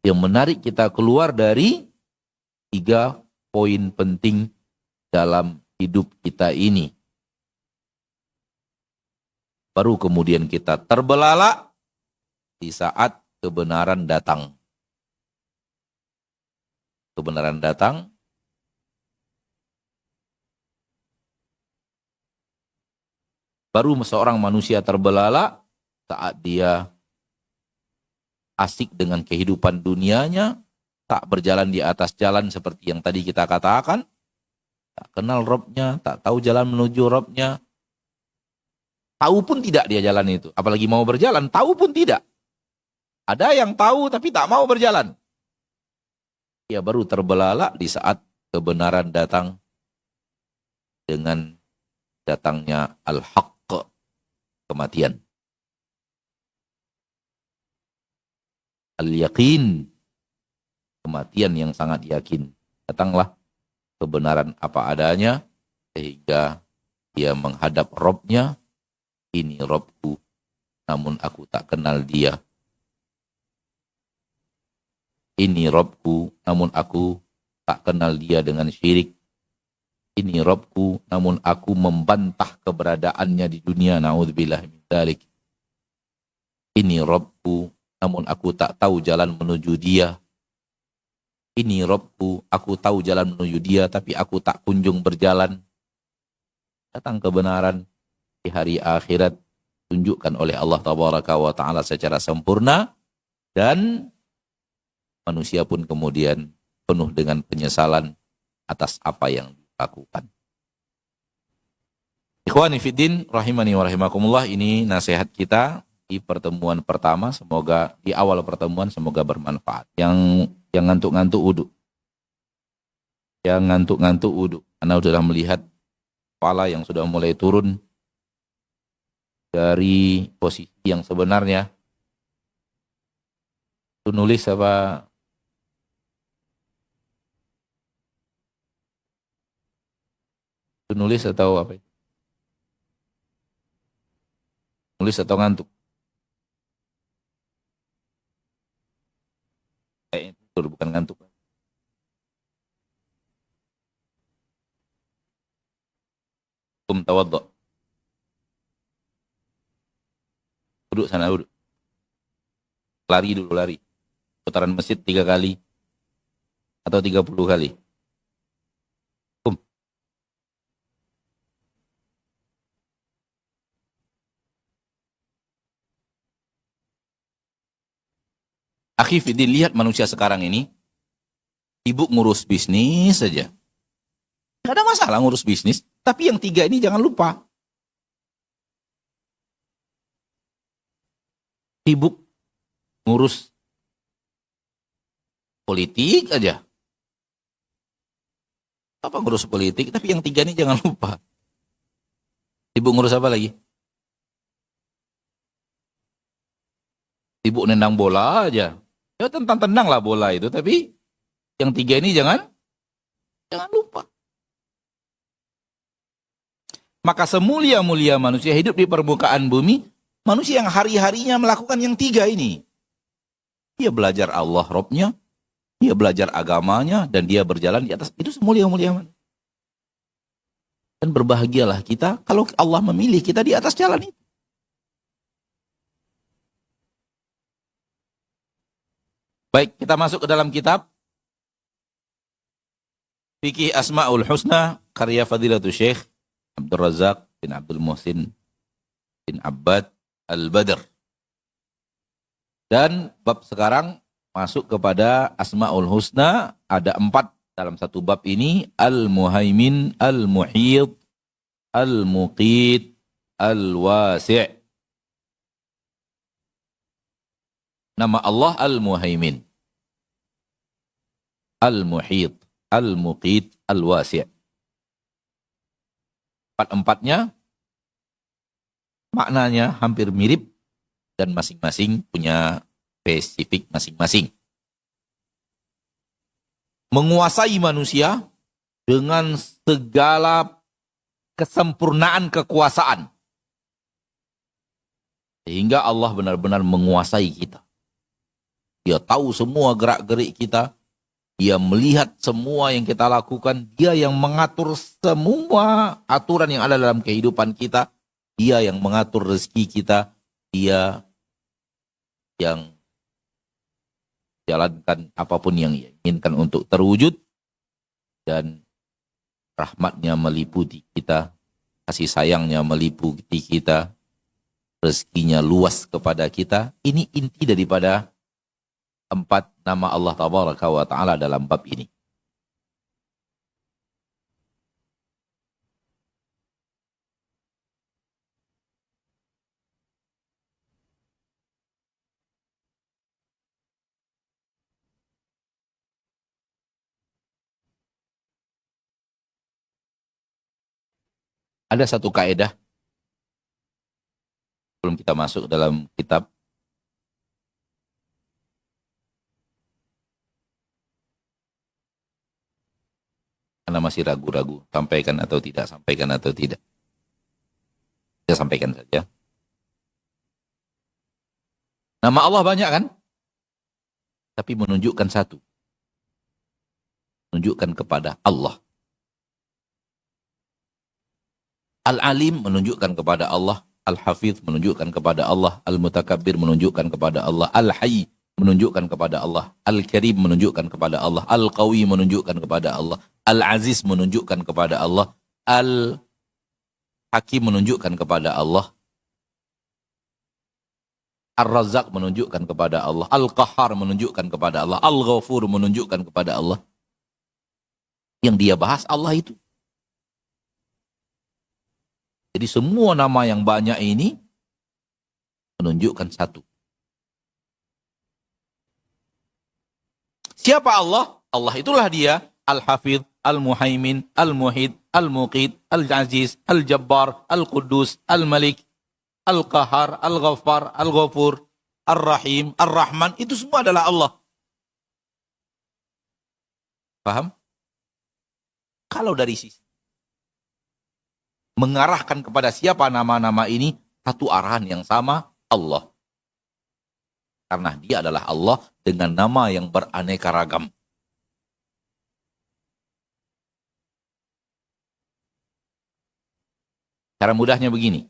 Yang menarik kita keluar dari 3 poin penting dalam hidup kita ini. Baru kemudian kita terbelalak, di saat kebenaran datang. Kebenaran datang, baru seorang manusia terbelalak saat dia asik dengan kehidupan dunianya, tak berjalan di atas jalan seperti yang tadi kita katakan, tak kenal Robnya, tak tahu jalan menuju Robnya, tahu pun tidak dia jalan itu, apalagi mau berjalan, tahu pun tidak. Ada yang tahu tapi tak mau berjalan. Dia baru terbelalak di saat kebenaran datang dengan datangnya al-haqq, kematian. Al-yaqin, kematian yang sangat yakin. Datanglah kebenaran apa adanya, sehingga dia menghadap Robnya. Ini Robku, namun aku tak kenal dia. Ini Robku, namun aku tak kenal dia dengan syirik. Ini Robku, namun aku membantah keberadaannya di dunia. Na'udzubillah min dzalik. Ini Robku, namun aku tak tahu jalan menuju dia. Ini Robku, aku tahu jalan menuju dia, tapi aku tak kunjung berjalan. Datang kebenaran di hari akhirat, tunjukkan oleh Allah Tabaraka wa Ta'ala secara sempurna, dan manusia pun kemudian penuh dengan penyesalan atas apa yang dilakukan. Ikhwani fiddin, rahimani wa rahimakumullah, ini nasihat kita di pertemuan pertama. Semoga di awal pertemuan semoga bermanfaat. Yang ngantuk-ngantuk uduk. Yang ngantuk-ngantuk uduk. Anda sudah melihat kepala yang sudah mulai turun dari posisi yang sebenarnya. Itu nulis apa? Itu nulis atau apa? Nulis atau ngantuk? Tidur, bukan ngantuk. Tawaddu. Duduk sana, duduk. Lari dulu, lari. Putaran masjid 3 kali. Atau 30 kali. Akhi fiddin, lihat manusia sekarang ini, sibuk ngurus bisnis saja. Tidak ada masalah ngurus bisnis, tapi yang 3 ini jangan lupa. Sibuk ngurus politik aja. Apa ngurus politik, tapi yang 3 ini jangan lupa. Sibuk ngurus apa lagi? Sibuk nendang bola aja. Ya tendang lah bola itu, tapi yang 3 ini jangan lupa. Maka semulia-mulia manusia hidup di permukaan bumi, manusia yang hari-harinya melakukan yang 3 ini. Dia belajar Allah Robnya, dia belajar agamanya, dan dia berjalan di atas. Itu semulia-mulia manusia. Dan berbahagialah kita kalau Allah memilih kita di atas jalan itu. Baik, kita masuk ke dalam kitab Fikih Asma'ul Husna, karya Fadilatul Syekh Abdul Razak bin Abdul Muhsin bin Abbad Al-Badr. Dan bab sekarang masuk kepada Asma'ul Husna, ada 4 dalam satu bab ini: Al-Muhaimin, Al-Muhit, Al-Muqit, Al-Wasi'. Nama Allah Al-Muhaimin, Al-Muhit, Al-Muqit, Al-Wasi'. 4-4-nya maknanya hampir mirip dan masing-masing punya spesifik masing-masing. Menguasai manusia dengan segala kesempurnaan kekuasaan, sehingga Allah benar-benar menguasai kita. Dia tahu semua gerak-gerik kita. Dia melihat semua yang kita lakukan. Dia yang mengatur semua aturan yang ada dalam kehidupan kita. Dia yang mengatur rezeki kita. Dia yang jalankan apapun yang ia inginkan untuk terwujud, dan rahmatnya meliputi kita, kasih sayangnya meliputi kita, rezekinya luas kepada kita. Ini inti daripada 4 nama Allah Tabaraka wa Ta'ala dalam bab ini. Ada satu kaidah sebelum kita masuk dalam kitab. Karena masih ragu-ragu, sampaikan atau tidak, sampaikan atau tidak. Saya sampaikan saja. Nama Allah banyak kan? Tapi menunjukkan satu. Menunjukkan kepada Allah. Al-Alim menunjukkan kepada Allah. Al-Hafidh menunjukkan kepada Allah. Al-Mutakabbir menunjukkan kepada Allah. Al-Hayy menunjukkan kepada Allah. Al-Karim menunjukkan kepada Allah. Al-Qawi menunjukkan kepada Allah. Al-Aziz menunjukkan kepada Allah. Al-Hakim menunjukkan kepada Allah. Ar-Razzaq menunjukkan kepada Allah. Al-Qahhar menunjukkan kepada Allah. Al-Ghafur menunjukkan kepada Allah. Yang dia bahas Allah itu. Jadi semua nama yang banyak ini menunjukkan satu. Siapa Allah? Allah itulah dia. Al-Hafidh, Al-Muhaimin, Al-Muhid, Al-Muqid, Al-Aziz, Al-Jabbar, Al-Quddus, Al-Malik, Al-Qahar, Al-Ghaffar, Al-Ghafur, Ar-Rahim, Ar-Rahman. Itu semua adalah Allah. Paham? Kalau dari sisi mengarahkan kepada siapa nama-nama ini, satu arahan yang sama, Allah. Karena dia adalah Allah dengan nama yang beraneka ragam. Cara mudahnya begini.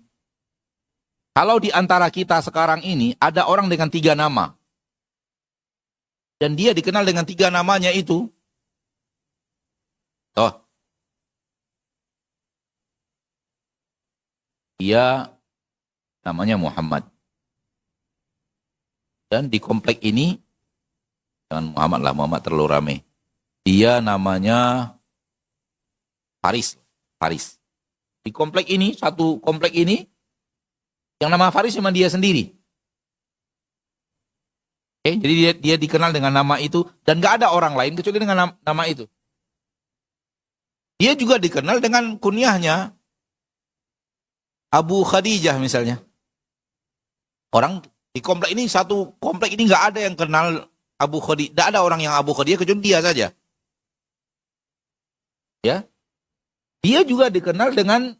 Kalau di antara kita sekarang ini ada orang dengan 3 nama. Dan dia dikenal dengan 3 namanya itu. Dia namanya Muhammad. Dan di komplek ini, jangan Muhammad lah, Muhammad terlalu rame. Dia namanya Faris. Di komplek ini, satu komplek ini, yang nama Faris cuma dia sendiri. Oke, jadi dia dikenal dengan nama itu, dan gak ada orang lain kecuali dengan nama itu. Dia juga dikenal dengan kunyahnya, Abu Khadijah misalnya. Orang di komplek ini, satu komplek ini gak ada yang kenal Abu Khadijah. Gak ada orang yang Abu Khadijah kecuali dia saja. Ya, dia juga dikenal dengan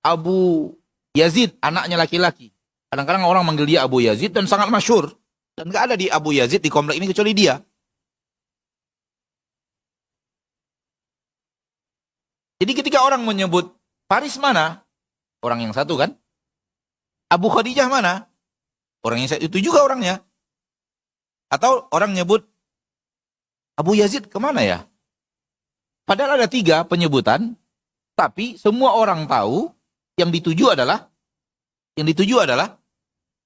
Abu Yazid, anaknya laki-laki. Kadang-kadang orang manggil dia Abu Yazid dan sangat masyhur. Dan gak ada di Abu Yazid di komplek ini kecuali dia. Jadi ketika orang menyebut Faris mana? Orang yang satu kan? Abu Khadijah mana? Orang yang satu itu juga orangnya. Atau orang nyebut Abu Yazid kemana ya? Padahal ada 3 penyebutan, tapi semua orang tahu yang dituju adalah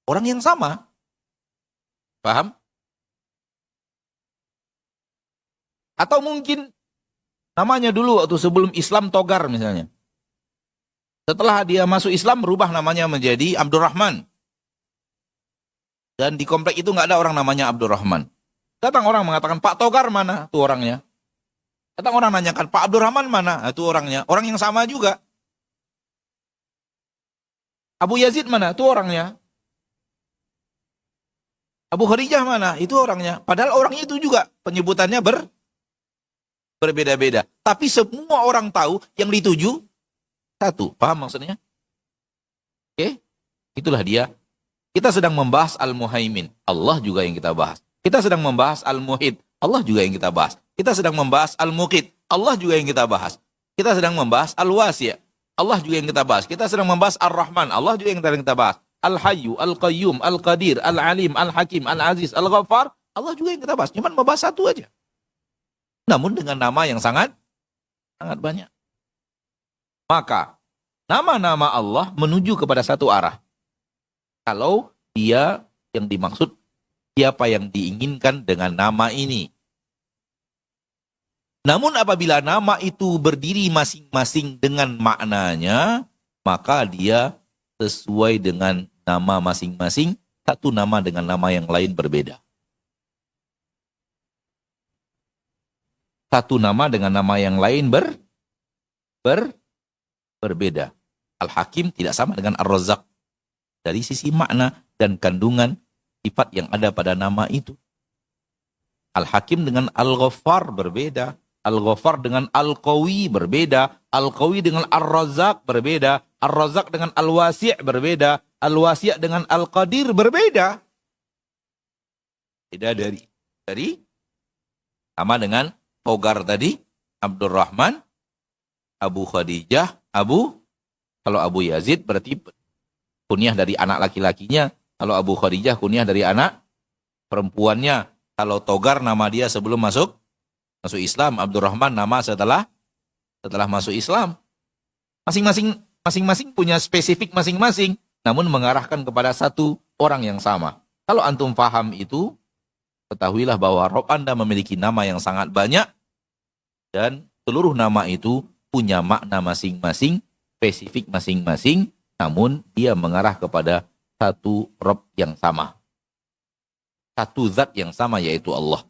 orang yang sama. Paham? Atau mungkin namanya dulu waktu sebelum Islam Togar misalnya. Setelah dia masuk Islam, berubah namanya menjadi Abdurrahman. Dan di komplek itu nggak ada orang namanya Abdurrahman. Datang orang mengatakan, Pak Togar mana? Itu orangnya. Datang orang nanyakan, Pak Abdurrahman mana? Itu orangnya. Orang yang sama juga. Abu Yazid mana? Itu orangnya. Abu Khadijah mana? Itu orangnya. Padahal orangnya itu juga penyebutannya berbeda-beda. Tapi semua orang tahu yang dituju satu. Paham maksudnya? Oke? Itulah dia. Kita sedang membahas Al-Muhaimin. Allah juga yang kita bahas. Kita sedang membahas Al-Muhid. Allah juga yang kita bahas. Kita sedang membahas Al-Muqid. Allah juga yang kita bahas. Kita sedang membahas Al-Wasi'. Allah juga yang kita bahas. Kita sedang membahas Ar-Rahman. Allah juga yang kita bahas. Al-Hayyu, Al-Qayyum, Al-Qadir, Al-Alim, Al-Hakim, Al-Aziz, Al-Ghaffar, Allah juga yang kita bahas. Cuman membahas satu aja. Namun dengan nama yang sangat banyak. Maka nama-nama Allah menuju kepada satu arah. Kalau dia yang dimaksud, siapa yang diinginkan dengan nama ini. Namun apabila nama itu berdiri masing-masing dengan maknanya, maka dia sesuai dengan nama masing-masing, satu nama dengan nama yang lain berbeda. Satu nama dengan nama yang lain berbeda. Al-Hakim tidak sama dengan Ar-Razzaq dari sisi makna dan kandungan sifat yang ada pada nama itu. Al-Hakim dengan Al-Ghaffar berbeda. Al-Ghaffar dengan Al-Qawi berbeda. Al-Qawi dengan Ar-Razzaq berbeda. Ar-Razzaq dengan Al-Wasi' berbeda. Al-Wasi' dengan Al-Qadir berbeda. Beda dari sama dengan Togar tadi, Abdurrahman, Abu Khadijah, kalau Abu Yazid berarti kunyah dari anak laki-lakinya. Kalau Abu Khadijah kunyah dari anak perempuannya. Kalau Togar nama dia sebelum masuk Islam. Abdurrahman nama setelah masuk Islam. Masing-masing punya spesifik masing-masing. Namun mengarahkan kepada satu orang yang sama. Kalau antum paham itu, ketahuilah bahwa Rabb Anda memiliki nama yang sangat banyak. Dan seluruh nama itu punya makna masing-masing, spesifik masing-masing. Namun dia mengarah kepada satu Rabb yang sama. Satu zat yang sama, yaitu Allah.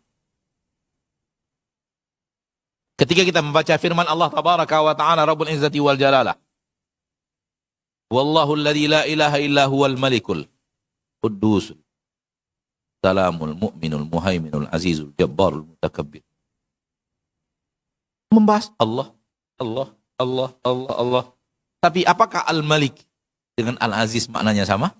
Ketika kita membaca firman Allah tabaraka wa ta'ala Rabbul Izzati wal Jalalah. Wallahu alladhi la ilaha illa huwal malikul quddus salamul mu'minul muhaiminul azizul jabbarul mutakabbir. Membahas Allah. Tapi apakah Al-Malik dengan Al-Aziz maknanya sama?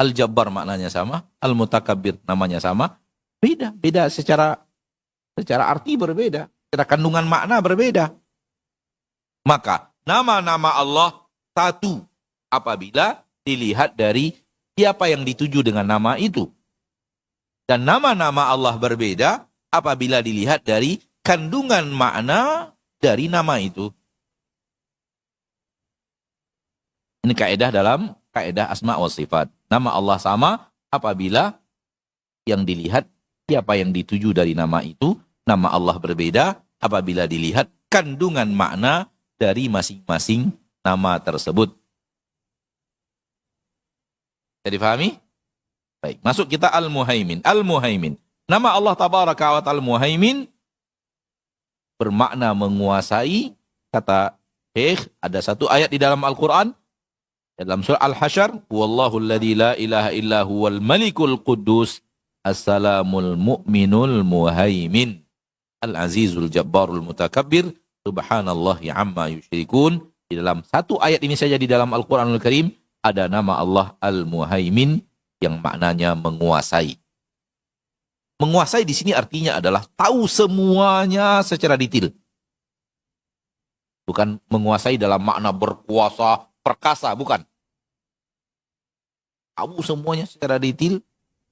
Al-Jabbar maknanya sama? Al-Mutakabbir namanya sama? Beda secara arti berbeda. Secara kandungan makna berbeda. Maka nama-nama Allah satu apabila dilihat dari siapa yang dituju dengan nama itu. Dan nama-nama Allah berbeda apabila dilihat dari kandungan makna dari nama itu. Ini kaidah dalam kaidah asma wa sifat. Nama Allah sama apabila yang dilihat siapa yang dituju dari nama itu. Nama Allah berbeda apabila dilihat kandungan makna dari masing-masing nama tersebut. Jadi difahami? Baik, masuk kita Al-Muhaimin. Al-Muhaimin. Nama Allah tabaraka wa ta'ala Al-Muhaimin bermakna menguasai. Kata Syekh, ada satu ayat di dalam Al-Quran. Dalam surah Al-Hasyr. Wallahu alladhi la ilaha illa huwal malikul quddus assalamul mu'minul muhaimin. Al-Azizul Jabbarul Mutakabbir. Subhanallahi amma yusyrikun. Di dalam satu ayat ini saja di dalam Al-Quranul Karim ada nama Allah Al-Muhaimin yang maknanya menguasai. Menguasai di sini artinya adalah tahu semuanya secara detail. Bukan menguasai dalam makna berkuasa, perkasa, bukan. Tahu semuanya secara detail,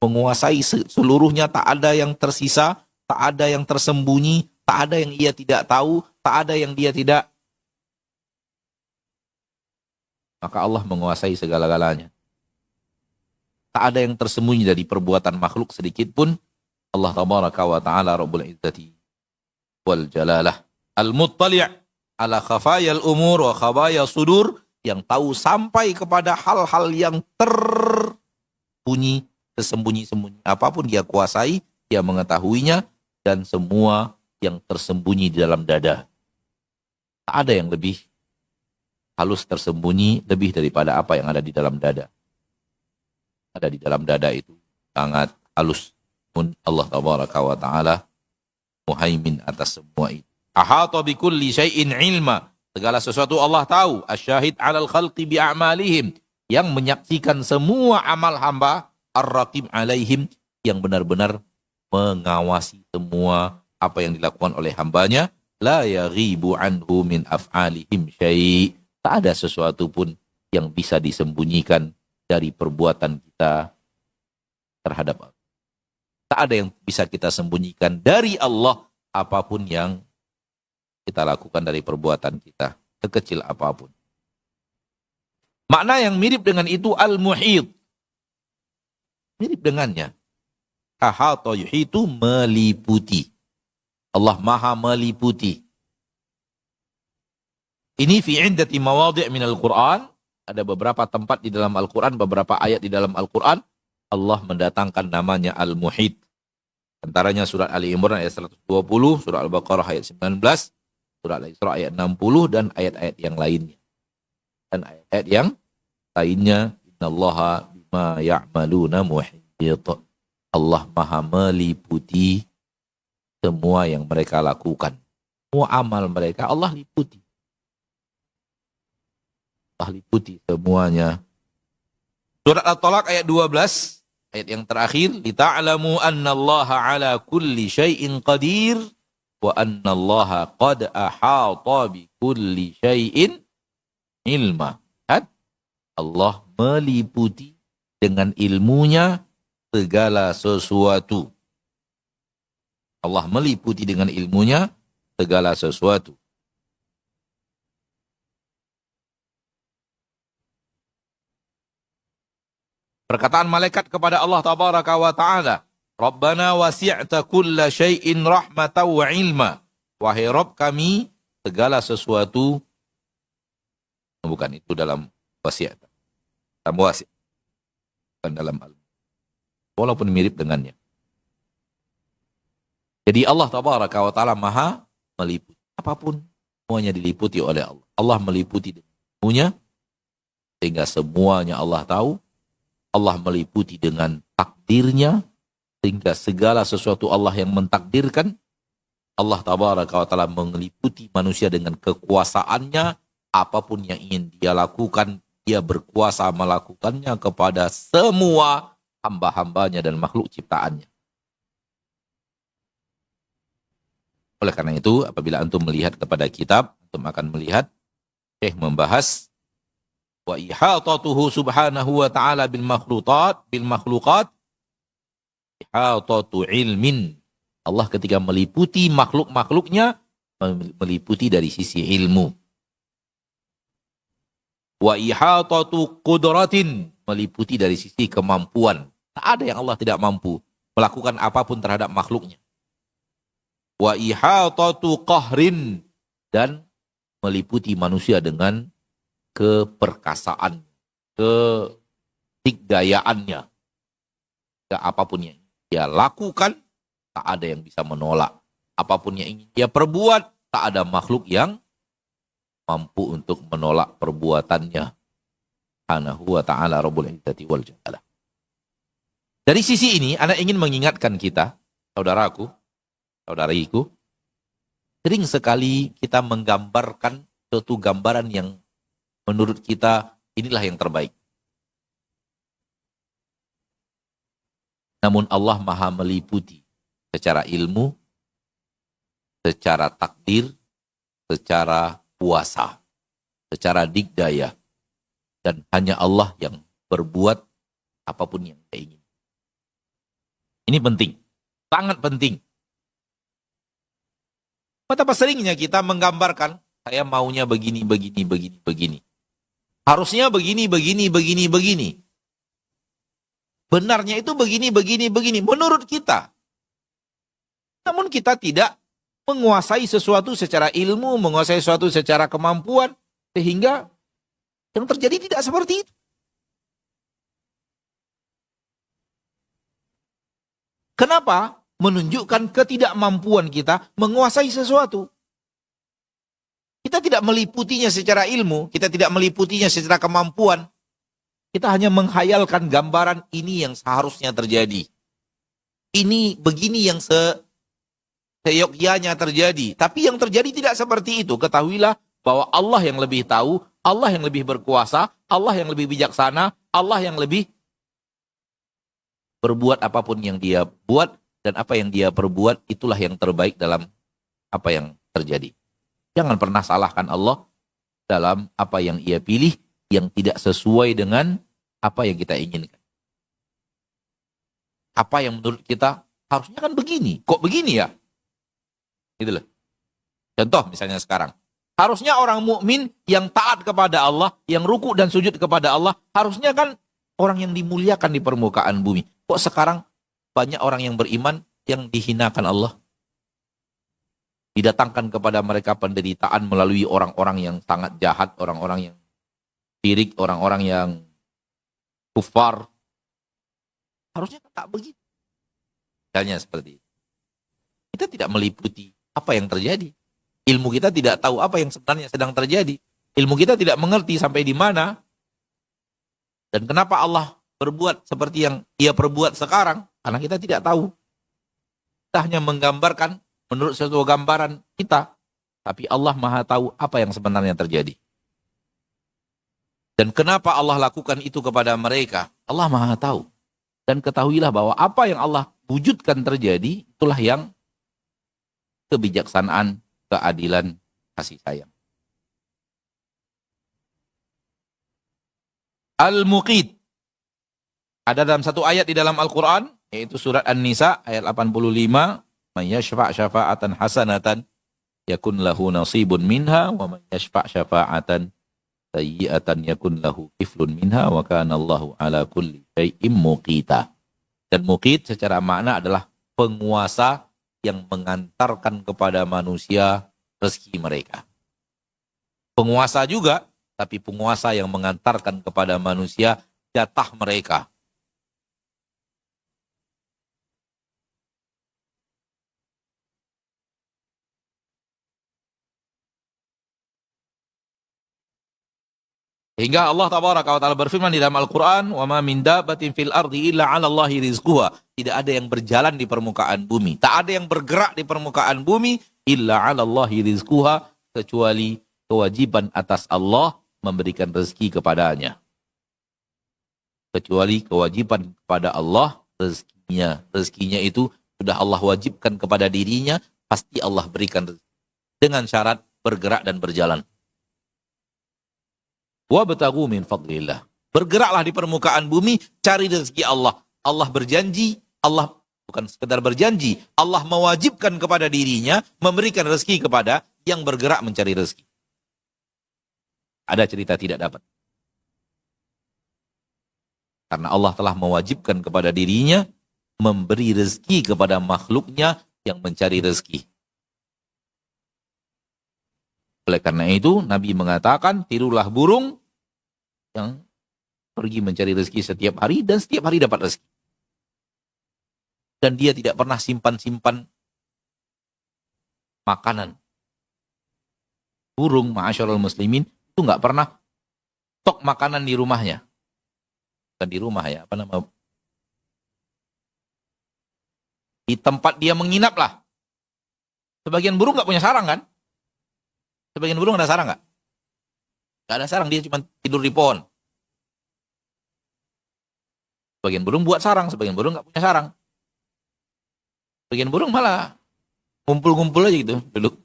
menguasai seluruhnya, tak ada yang tersisa, tak ada yang tersembunyi, tak ada yang ia tidak tahu, tak ada yang dia tidak. Maka Allah menguasai segala-galanya. Tak ada yang tersembunyi dari perbuatan makhluk sedikit pun. Allah tabaraka wa ta'ala Rabbul Izzati wal Jalalah. Al-Muttali' ala khafayal umur wa khabaya sudur. Yang tahu sampai kepada hal-hal yang tersembunyi, tersembunyi-sembunyi. Apapun dia kuasai, dia mengetahuinya. Dan semua yang tersembunyi di dalam dada. Tak ada yang lebih halus tersembunyi lebih daripada apa yang ada di dalam dada. Ada di dalam dada itu sangat halus. Pun Allah tabaraka wa ta'ala muhaimin atas semua itu. Ahata bi kulli syai'in ilma. Segala sesuatu Allah tahu. Asyahid 'alal khalqi bi a'malihim. Yang menyaksikan semua amal hamba. Ar-raqib 'alaihim. Yang benar-benar mengawasi semua apa yang dilakukan oleh hambanya. La yaghibu anhu min af'alihim syai'. Tak ada sesuatu pun yang bisa disembunyikan dari perbuatan kita terhadap Allah. Tak ada yang bisa kita sembunyikan dari Allah apapun yang kita lakukan dari perbuatan kita, sekecil apapun. Makna yang mirip dengan itu al-muhit. Mirip dengannya. Ahata yuhitu, meliputi. Allah maha meliputi. Ini fi indati mawadhi' minal Qur'an. Ada beberapa tempat di dalam Al-Quran, beberapa ayat di dalam Al-Quran, Allah mendatangkan namanya Al-Muhit. Antaranya surat Ali Imran ayat 120, surat Al-Baqarah ayat 19, surat Al-Isra ayat 60, dan ayat-ayat yang lainnya. Dan ayat-ayat yang lainnya, innallaha bima ya'maluna muhit. Allah maha meliputi semua yang mereka lakukan. Semua amal mereka Allah liputi. Allah liputi semuanya. Surat At-Talaq ayat 12, ayat yang terakhir, lita'lamu annallaha ala kulli syai'in qadir wa annallaha qad ahata bi kulli syai'in ilma. Allah meliputi dengan ilmunya segala sesuatu. Allah meliputi dengan ilmunya segala sesuatu. Perkataan malaikat kepada Allah tabaraka wa ta'ala, Rabbana wasi'ta kulla syai'in rahmatan wa ilma. Wahai Rabb kami, segala sesuatu, bukan itu dalam wasiat. Dalam wasiat. Bukan dalam al. Walaupun mirip dengannya. Jadi Allah tabaraka wa ta'ala maha meliputi. Apapun, semuanya diliputi oleh Allah. Allah meliputi ilmunya, sehingga semuanya Allah tahu. Allah meliputi dengan takdirnya, sehingga segala sesuatu Allah yang mentakdirkan. Allah tabaraka wa ta'ala meliputi manusia dengan kekuasaannya. Apapun yang ingin dia lakukan, dia berkuasa melakukannya kepada semua hamba-hambanya dan makhluk ciptaannya. Oleh karena itu, apabila antum melihat kepada kitab, antum akan melihat Syekh membahas wa ihatatuhu subhanahu wa ta'ala bil makhluqat ihatatu ilmin. Allah ketika meliputi makhluk-makhluknya, meliputi dari sisi ilmu. Wa ihatatu qudratin, meliputi dari sisi kemampuan. Tak ada yang Allah tidak mampu melakukan apapun terhadap makhluknya. Wa ihatatu qahrin, dan meliputi manusia dengan keperkasaan, kedikdayaannya. Apapun yang dia lakukan, tak ada yang bisa menolak. Apapun yang ingin dia perbuat, tak ada makhluk yang mampu untuk menolak perbuatannya. Subhanahu wa ta'ala Rabbul Izzati wal Jalalah. Dari sisi ini, Anda ingin mengingatkan kita, saudaraku, saudariku, sering sekali kita menggambarkan suatu gambaran yang menurut kita inilah yang terbaik. Namun Allah maha meliputi secara ilmu, secara takdir, secara kuasa, secara dikdaya. Dan hanya Allah yang berbuat apapun yang dia ingin. Ini penting, sangat penting. Betapa seringnya kita menggambarkan, saya maunya begini, begini, begini, begini. Harusnya begini, begini, begini, begini. Benarnya itu begini, begini, begini. Menurut kita. Namun kita tidak menguasai sesuatu secara ilmu, menguasai sesuatu secara kemampuan. Sehingga yang terjadi tidak seperti itu. Kenapa? Menunjukkan ketidakmampuan kita menguasai sesuatu. Kita tidak meliputinya secara ilmu, kita tidak meliputinya secara kemampuan. Kita hanya menghayalkan gambaran ini yang seharusnya terjadi. Ini begini yang seyogyanya terjadi. Tapi yang terjadi tidak seperti itu. Ketahuilah bahwa Allah yang lebih tahu, Allah yang lebih berkuasa, Allah yang lebih bijaksana, Allah yang lebih berbuat apapun yang dia buat. Dan apa yang dia perbuat itulah yang terbaik dalam apa yang terjadi. Jangan pernah salahkan Allah dalam apa yang ia pilih yang tidak sesuai dengan apa yang kita inginkan. Apa yang menurut kita harusnya kan begini, kok begini ya? Gitu loh. Contoh misalnya sekarang, harusnya orang mukmin yang taat kepada Allah, yang ruku dan sujud kepada Allah, harusnya kan orang yang dimuliakan di permukaan bumi. Kok sekarang banyak orang yang beriman yang dihinakan Allah? Didatangkan kepada mereka penderitaan melalui orang-orang yang sangat jahat, orang-orang yang syirik, orang-orang yang kufar. Harusnya tak begitu. Misalnya seperti itu. Kita tidak meliputi apa yang terjadi. Ilmu kita tidak tahu apa yang sebenarnya sedang terjadi. Ilmu kita tidak mengerti sampai di mana. Dan kenapa Allah berbuat seperti yang Ia perbuat sekarang? Karena kita tidak tahu. Kita hanya menggambarkan menurut suatu gambaran kita. Tapi Allah Maha tahu apa yang sebenarnya terjadi. Dan kenapa Allah lakukan itu kepada mereka? Allah Maha tahu. Dan ketahuilah bahwa apa yang Allah wujudkan terjadi, itulah yang kebijaksanaan, keadilan, kasih sayang. Al-Muqit. Ada dalam satu ayat di dalam Al-Quran, yaitu surat An-Nisa, ayat 85. Man yashfa' syafa'atan hasanatan, yakun lahu nasibun minha, wa man yashfa' syafa'atan sayyi'atan yakun lahu kiflun minha, wa kana Allahu ala kulli syai'im muqita. Dan muqit secara makna adalah penguasa yang mengantarkan kepada manusia rezeki mereka. Penguasa juga, tapi penguasa yang mengantarkan kepada manusia jatah mereka. Hingga Allah tabaraka wa ta'ala berfirman di dalam Al-Quran, وَمَا مِنْ دَابَةٍ فِي الْأَرْضِ إِلَّا عَلَى اللَّهِ رِزْقُهَا. Tidak ada yang berjalan di permukaan bumi. Tak ada yang bergerak di permukaan bumi, إِلَّا عَلَى اللَّهِ رِزْقُهَا, kecuali kewajiban atas Allah memberikan rezeki kepadanya. Kecuali kewajiban kepada Allah rezekinya. Rezekinya itu sudah Allah wajibkan kepada dirinya, pasti Allah berikan rezeki. Dengan syarat bergerak dan berjalan. Wabtaghu min fadlillah. Bergeraklah di permukaan bumi, cari rezeki Allah. Allah berjanji, Allah bukan sekedar berjanji, Allah mewajibkan kepada dirinya memberikan rezeki kepada yang bergerak mencari rezeki. Ada cerita tidak dapat. Karena Allah telah mewajibkan kepada dirinya memberi rezeki kepada makhluknya yang mencari rezeki. Oleh karena itu, Nabi mengatakan, tirulah burung yang pergi mencari rezeki setiap hari dan setiap hari dapat rezeki. Dan dia tidak pernah simpan-simpan makanan. Burung, ma'asyarul muslimin, itu nggak pernah stok makanan di rumahnya. Bukan di rumah ya, apa nama? Di tempat dia menginap lah. Sebagian burung nggak punya sarang kan? Sebagian burung ada sarang nggak? Nggak ada sarang, dia cuma tidur di pohon. Sebagian burung buat sarang, sebagian burung nggak punya sarang. Sebagian burung malah ngumpul-ngumpul aja gitu, duduk.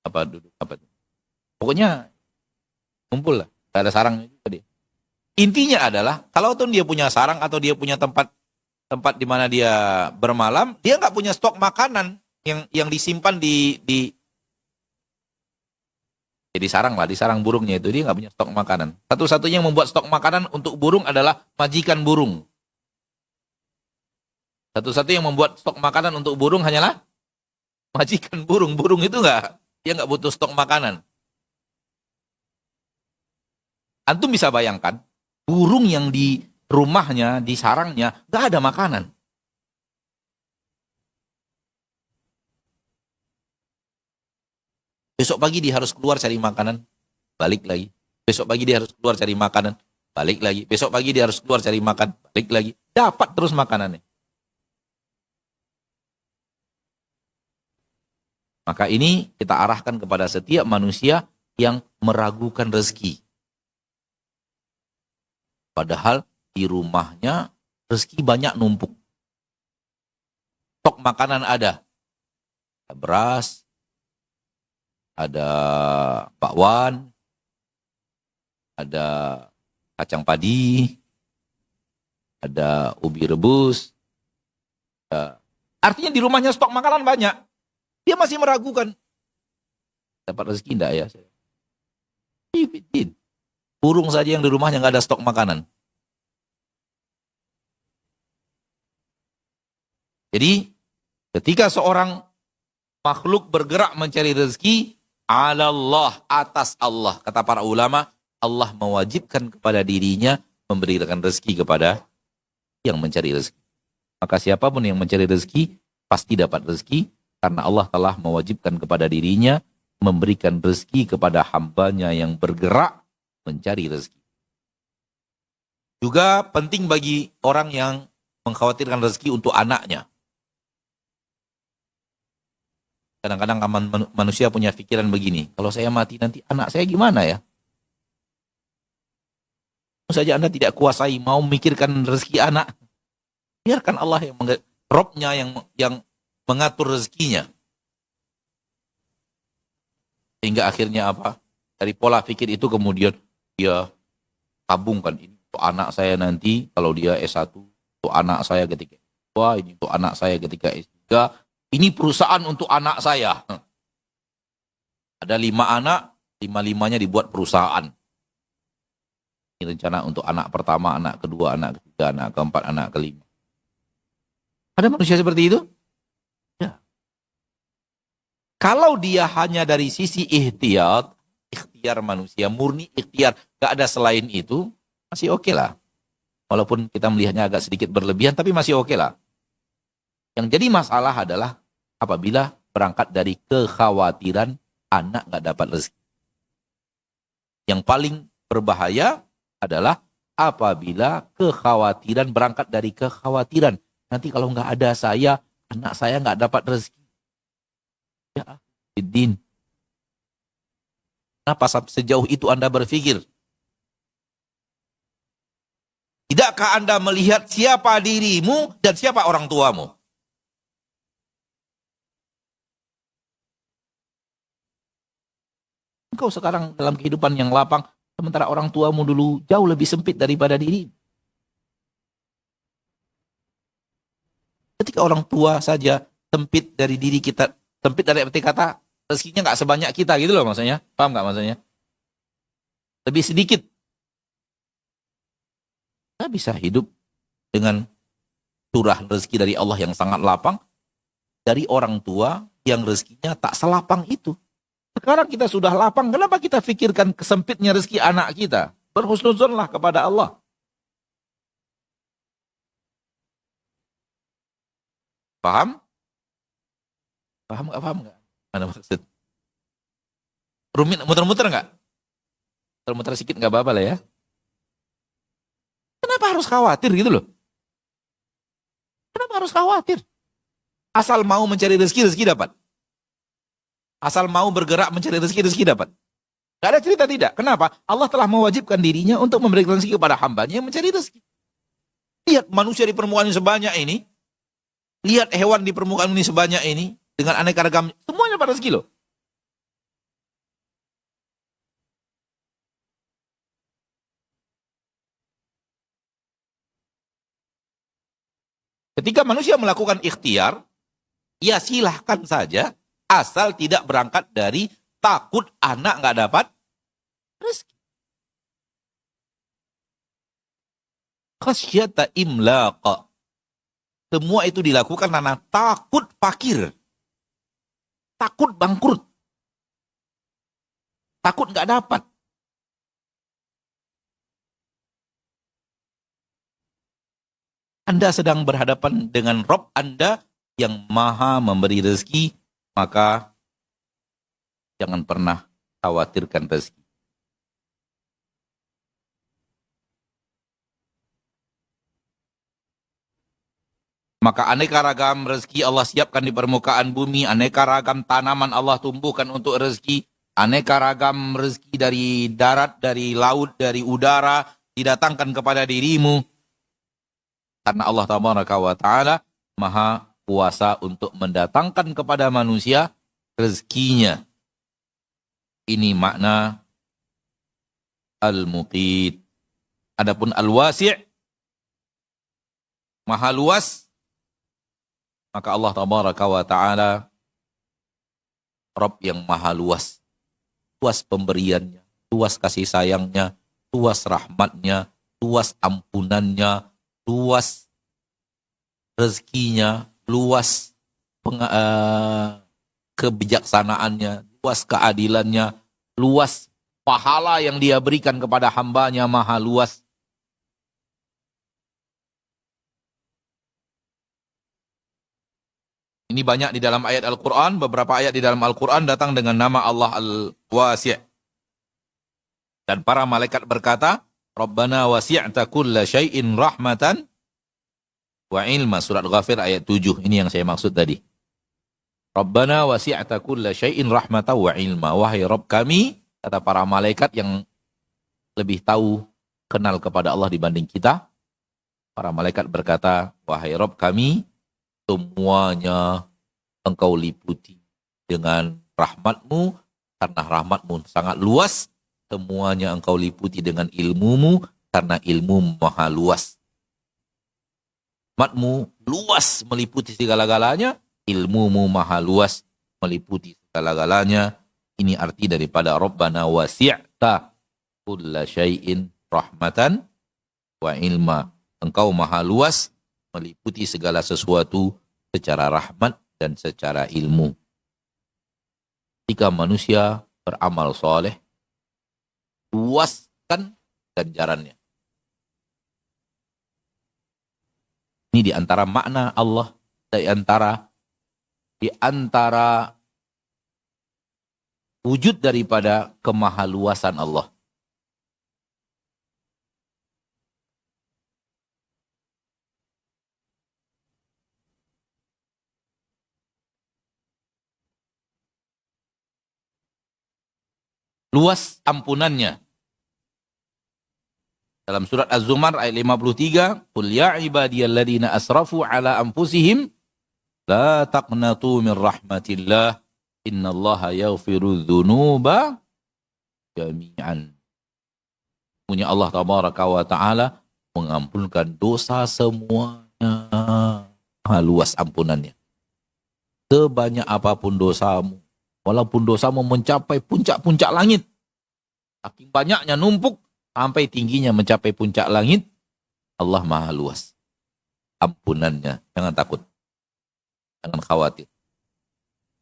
Duduk apa itu? Pokoknya ngumpul lah, nggak ada sarangnya juga dia. Intinya adalah, kalau tuh dia punya sarang atau dia punya tempat di mana dia bermalam, dia nggak punya stok makanan yang disimpan di sarang lah, di sarang burungnya itu, dia nggak punya stok makanan. Satu-satunya yang membuat stok makanan untuk burung adalah majikan burung. Satu-satunya yang membuat stok makanan untuk burung hanyalah majikan burung. Burung itu dia nggak butuh stok makanan. Antum bisa bayangkan, burung yang di rumahnya, di sarangnya, nggak ada makanan. Besok pagi dia harus keluar cari makanan, balik lagi. Besok pagi dia harus keluar cari makanan, balik lagi. Besok pagi dia harus keluar cari makan, balik lagi. Dapat terus makanannya. Maka ini kita arahkan kepada setiap manusia yang meragukan rezeki. Padahal di rumahnya rezeki banyak numpuk. Stok makanan ada. Ada beras, ada bakwan, ada kacang padi, ada ubi rebus. Artinya di rumahnya stok makanan banyak. Dia masih meragukan. Dapat rezeki enggak ya? Burung saja yang di rumahnya nggak ada stok makanan. Jadi ketika seorang makhluk bergerak mencari rezeki, Allah, atas Allah. Kata para ulama, Allah mewajibkan kepada dirinya memberikan rezeki kepada yang mencari rezeki. Maka siapapun yang mencari rezeki, pasti dapat rezeki, karena Allah telah mewajibkan kepada dirinya memberikan rezeki kepada hambanya yang bergerak mencari rezeki. Juga penting bagi orang yang mengkhawatirkan rezeki untuk anaknya. Kadang-kadang manusia punya pikiran begini, kalau saya mati nanti anak saya gimana ya? Saja Anda tidak kuasai mau memikirkan rezeki anak, biarkan Allah yang Robnya yang mengatur rezekinya. Sehingga akhirnya apa? Dari pola pikir itu kemudian dia tabungkan, ini untuk anak saya nanti kalau dia S1, untuk anak saya ketika S2, ini untuk anak saya ketika S3, ini perusahaan untuk anak saya. Ada 5 anak, 5-5-nya dibuat perusahaan. Ini rencana untuk anak pertama, anak kedua, anak ketiga, anak keempat, anak kelima. Ada manusia seperti itu? Ya. Kalau dia hanya dari sisi ikhtiar manusia, murni ikhtiar, gak ada selain itu, masih oke lah. Walaupun kita melihatnya agak sedikit berlebihan, tapi masih oke lah. Yang jadi masalah adalah apabila berangkat dari kekhawatiran anak gak dapat rezeki. Yang paling berbahaya adalah apabila kekhawatiran berangkat dari kekhawatiran. Nanti kalau nggak ada saya, anak saya nggak dapat rezeki. Ya, Din. Kenapa sejauh itu Anda berpikir? Tidakkah Anda melihat siapa dirimu dan siapa orang tuamu? Engkau sekarang dalam kehidupan yang lapang, sementara orang tuamu dulu jauh lebih sempit daripada diri. Ketika orang tua saja sempit dari diri kita, sempit dari arti kata, rezekinya nggak sebanyak kita gitu loh maksudnya. Paham nggak maksudnya? Lebih sedikit. Kita bisa hidup dengan curah rezeki dari Allah yang sangat lapang, dari orang tua yang rezekinya tak selapang itu. Sekarang kita sudah lapang, kenapa kita pikirkan kesempitnya rezeki anak kita? Berhusnuzonlah kepada Allah. Paham? Paham nggak? Mana maksud? Rumit, muter-muter nggak? Muter-muter sedikit nggak apa-apa lah ya. Kenapa harus khawatir gitu loh? Kenapa harus khawatir? Asal mau mencari rezeki, rezeki dapat. Asal mau bergerak mencari rezeki, rezeki dapat. Gak ada cerita tidak. Kenapa? Allah telah mewajibkan dirinya untuk memberikan rezeki kepada hambanya yang mencari rezeki. Lihat manusia di permukaan ini sebanyak ini. Lihat hewan di permukaan ini sebanyak ini. Dengan aneka ragam. Semuanya pada rezeki loh. Ketika manusia melakukan ikhtiar, ya silahkan saja. Asal tidak berangkat dari takut anak nggak dapat rezeki. Khasyata imlaqa. Semua itu dilakukan karena takut fakir. Takut bangkrut. Takut nggak dapat. Anda sedang berhadapan dengan Rob Anda yang maha memberi rezeki, maka jangan pernah khawatirkan rezeki. Maka aneka ragam rezeki Allah siapkan di permukaan bumi, aneka ragam tanaman Allah tumbuhkan untuk rezeki, aneka ragam rezeki dari darat, dari laut, dari udara didatangkan kepada dirimu. Karena Allah Ta'ala maha kuasa untuk mendatangkan kepada manusia rezekinya. Ini makna al-muqit. Adapun al-wasi', maha luas, maka Allah tabaraka wa ta'ala Rabb yang maha luas. Luas pemberiannya, luas kasih sayangnya, luas rahmatnya, luas ampunannya, luas rezekinya, luas kebijaksanaannya, luas keadilannya, luas pahala yang dia berikan kepada hambanya, maha luas. Ini banyak di dalam ayat Al-Quran. Beberapa ayat di dalam Al-Quran datang dengan nama Allah Al-Wasi'. Dan para malaikat berkata, Rabbana wasi'ta kulla syai'in rahmatan wa ilma. Surat Ghafir ayat 7. Ini yang saya maksud tadi. Rabbana wasi'ta kulla syai'in rahmatan wa ilma. Wahai Rabb kami, kata para malaikat yang lebih tahu, kenal kepada Allah dibanding kita. Para malaikat berkata, wahai Rabb kami, semuanya engkau liputi dengan rahmatmu, karena rahmatmu sangat luas. Semuanya engkau liputi dengan ilmumu, karena ilmu maha luas. Rahmatmu luas meliputi segala-galanya, ilmumu maha luas meliputi segala-galanya. Ini arti daripada Rabbana wasi'ta kulla syai'in rahmatan wa ilma. Engkau maha luas meliputi segala sesuatu secara rahmat dan secara ilmu. Jika manusia beramal soleh, luaskan ganjarannya. Ini di antara makna Allah, di antara wujud daripada kemahaluasan Allah. Luas ampunannya. Dalam surat Az-Zumar ayat 53, "Qul ya ibadiyalladzina asrafu ala anfusihim la taqnatu min rahmatillah innallaha yaghfiru dzunuba jami'an." Punya Allah tabaraka wa taala mengampunkan dosa semuanya. Luas ampunannya. Sebanyak apapun dosamu, walaupun dosamu mencapai puncak-puncak langit, saking banyaknya numpuk sampai tingginya mencapai puncak langit, Allah maha luas ampunannya. Jangan takut, jangan khawatir.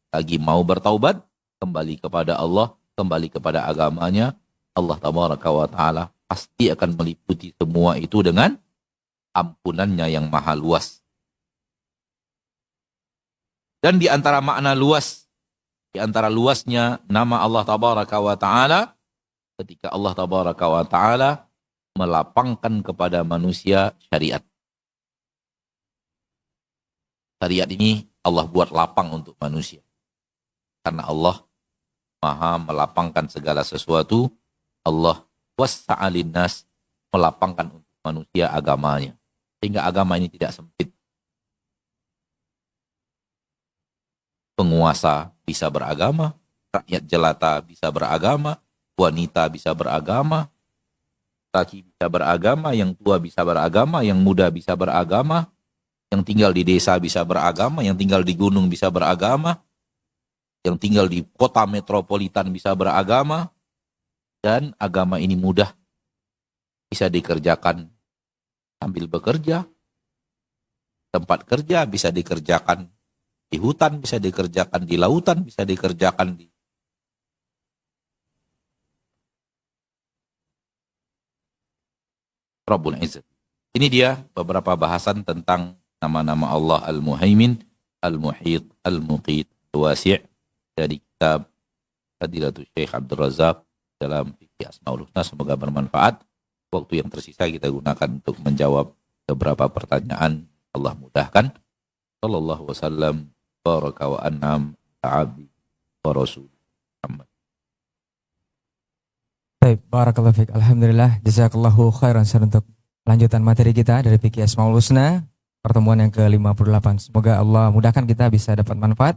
Lagi mau bertaubat, kembali kepada Allah, kembali kepada agamanya, Allah tabaraka wa ta'ala pasti akan meliputi semua itu dengan ampunannya yang maha luas. Dan di antara makna luas, di antara luasnya nama Allah tabaraka wa ta'ala, ketika Allah tabaraka wa ta'ala melapangkan kepada manusia syariat. Syariat ini Allah buat lapang untuk manusia. Karena Allah maha melapangkan segala sesuatu. Allah wassa'alin nas, melapangkan untuk manusia agamanya. Sehingga agama ini tidak sempit. Penguasa bisa beragama, rakyat jelata bisa beragama, wanita bisa beragama, laki bisa beragama, yang tua bisa beragama, yang muda bisa beragama, yang tinggal di desa bisa beragama, yang tinggal di gunung bisa beragama, yang tinggal di kota metropolitan bisa beragama, dan agama ini mudah bisa dikerjakan sambil bekerja, tempat kerja bisa dikerjakan di hutan, bisa dikerjakan di lautan, bisa dikerjakan di Rabbul Izzat. Ini dia beberapa bahasan tentang nama-nama Allah Al-Muhaimin, Al-Muhit, Al-Muqit, Al-Wasi' dari kitab Fadilatul Syekh Abdul Razak dalam Fikih Asmaul Husna. Semoga bermanfaat. Waktu yang tersisa kita gunakan untuk menjawab beberapa pertanyaan. Allah mudahkan. Sallallahu wasallam baraka wa an'am ta'abdi wa rasul Muhammad. Baik, barakallahu fiik. Alhamdulillah, jazakallahu khairan untuk lanjutan materi kita dari Fikih Asmaul Husna, pertemuan yang ke-58. Semoga Allah mudahkan kita bisa dapat manfaat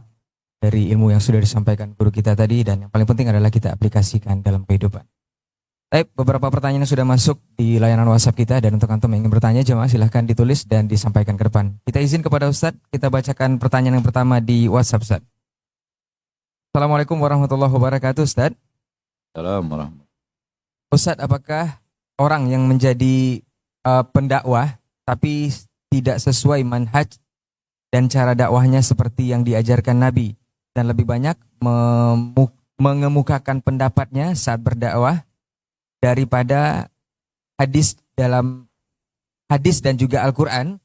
dari ilmu yang sudah disampaikan guru kita tadi, dan yang paling penting adalah kita aplikasikan dalam kehidupan. Baik, beberapa pertanyaan yang sudah masuk di layanan WhatsApp kita, dan untuk antum yang ingin bertanya jemaah silahkan ditulis dan disampaikan ke depan. Kita izin kepada Ustadz, kita bacakan pertanyaan yang pertama di WhatsApp Ustadz. Assalamualaikum warahmatullahi wabarakatuh Ustadz. Assalamualaikum. Ustadz, apakah orang yang menjadi pendakwah tapi tidak sesuai manhaj dan cara dakwahnya seperti yang diajarkan Nabi dan lebih banyak mengemukakan pendapatnya saat berdakwah daripada dalam hadis dan juga Al-Quran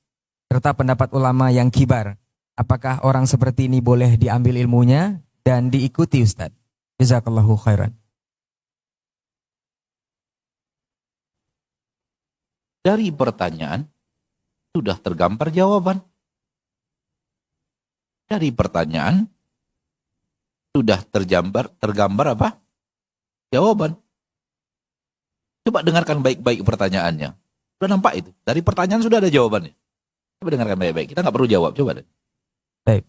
serta pendapat ulama yang kibar, apakah orang seperti ini boleh diambil ilmunya dan diikuti Ustadz? Jazakallahu khairan. Dari pertanyaan sudah tergambar jawaban. Dari pertanyaan sudah tergambar apa? Jawaban. Coba dengarkan baik-baik pertanyaannya. Sudah nampak itu. Dari pertanyaan sudah ada jawabannya. Coba dengarkan baik-baik. Kita nggak perlu jawab. Coba deh. Baik.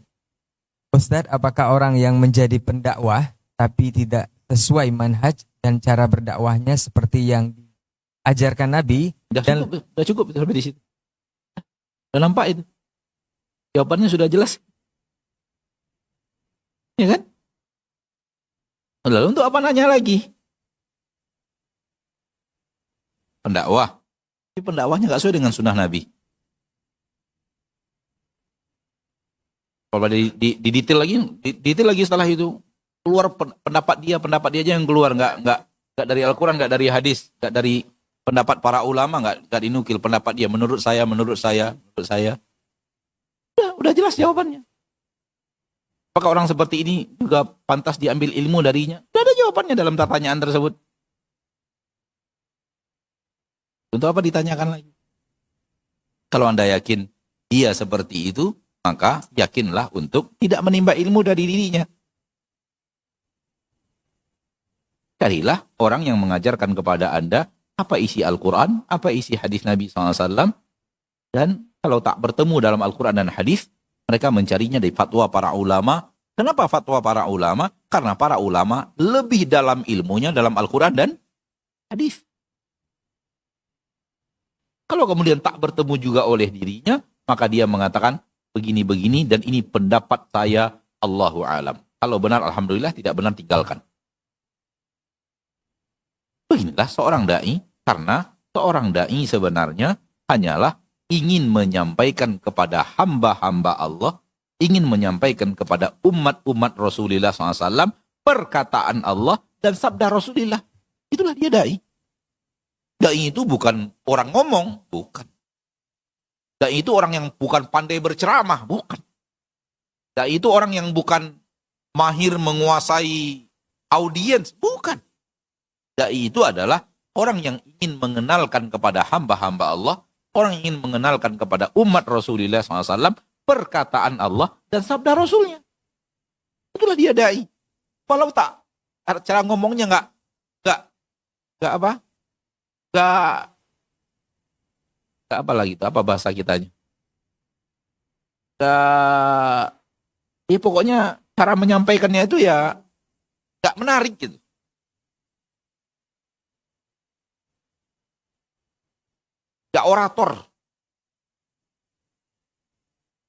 Ustadz, apakah orang yang menjadi pendakwah tapi tidak sesuai manhaj dan cara berdakwahnya seperti yang diajarkan Nabi? Sudah cukup itu sampai di situ. Sudah nampak itu. Jawabannya sudah jelas. Ya kan? Lalu untuk apa nanya lagi? Pendakwah. Tapi pendakwahnya nggak sesuai dengan sunnah Nabi. Kalau di detail lagi setelah itu keluar pendapat dia aja yang keluar, nggak dari Al-Quran, nggak dari hadis, nggak dari pendapat para ulama, nggak dinukil pendapat dia. Menurut saya. Udah jelas jawabannya. Apakah orang seperti ini juga pantas diambil ilmu darinya? Sudah ada jawabannya dalam pertanyaan tersebut. Untuk apa ditanyakan lagi? Kalau Anda yakin dia seperti itu, maka yakinlah untuk tidak menimba ilmu dari dirinya. Carilah orang yang mengajarkan kepada Anda apa isi Al-Quran, apa isi hadis Nabi SAW. Dan kalau tak bertemu dalam Al-Quran dan hadis, mereka mencarinya dari fatwa para ulama. Kenapa fatwa para ulama? Karena para ulama lebih dalam ilmunya dalam Al-Quran dan hadis. Kalau kemudian tak bertemu juga oleh dirinya, maka dia mengatakan begini-begini dan ini pendapat saya, Allahu a'lam. Kalau benar, alhamdulillah, tidak benar, tinggalkan. Beginilah seorang da'i, karena seorang da'i sebenarnya hanyalah ingin menyampaikan kepada hamba-hamba Allah, ingin menyampaikan kepada umat-umat Rasulullah SAW, perkataan Allah dan sabda Rasulullah. Itulah dia da'i. Da'i itu bukan orang ngomong, bukan. Da'i itu orang yang bukan pandai berceramah, bukan. Da'i itu orang yang bukan mahir menguasai audiens, bukan. Da'i itu adalah orang yang ingin mengenalkan kepada hamba-hamba Allah, orang yang ingin mengenalkan kepada umat Rasulullah SAW, perkataan Allah dan sabda Rasulnya. Itulah dia da'i. Kalau tak, cara ngomongnya nggak apa? Nggak apa lagi itu? Apa bahasa kitanya? Ya pokoknya cara menyampaikannya itu ya nggak menarik gitu. Nggak orator.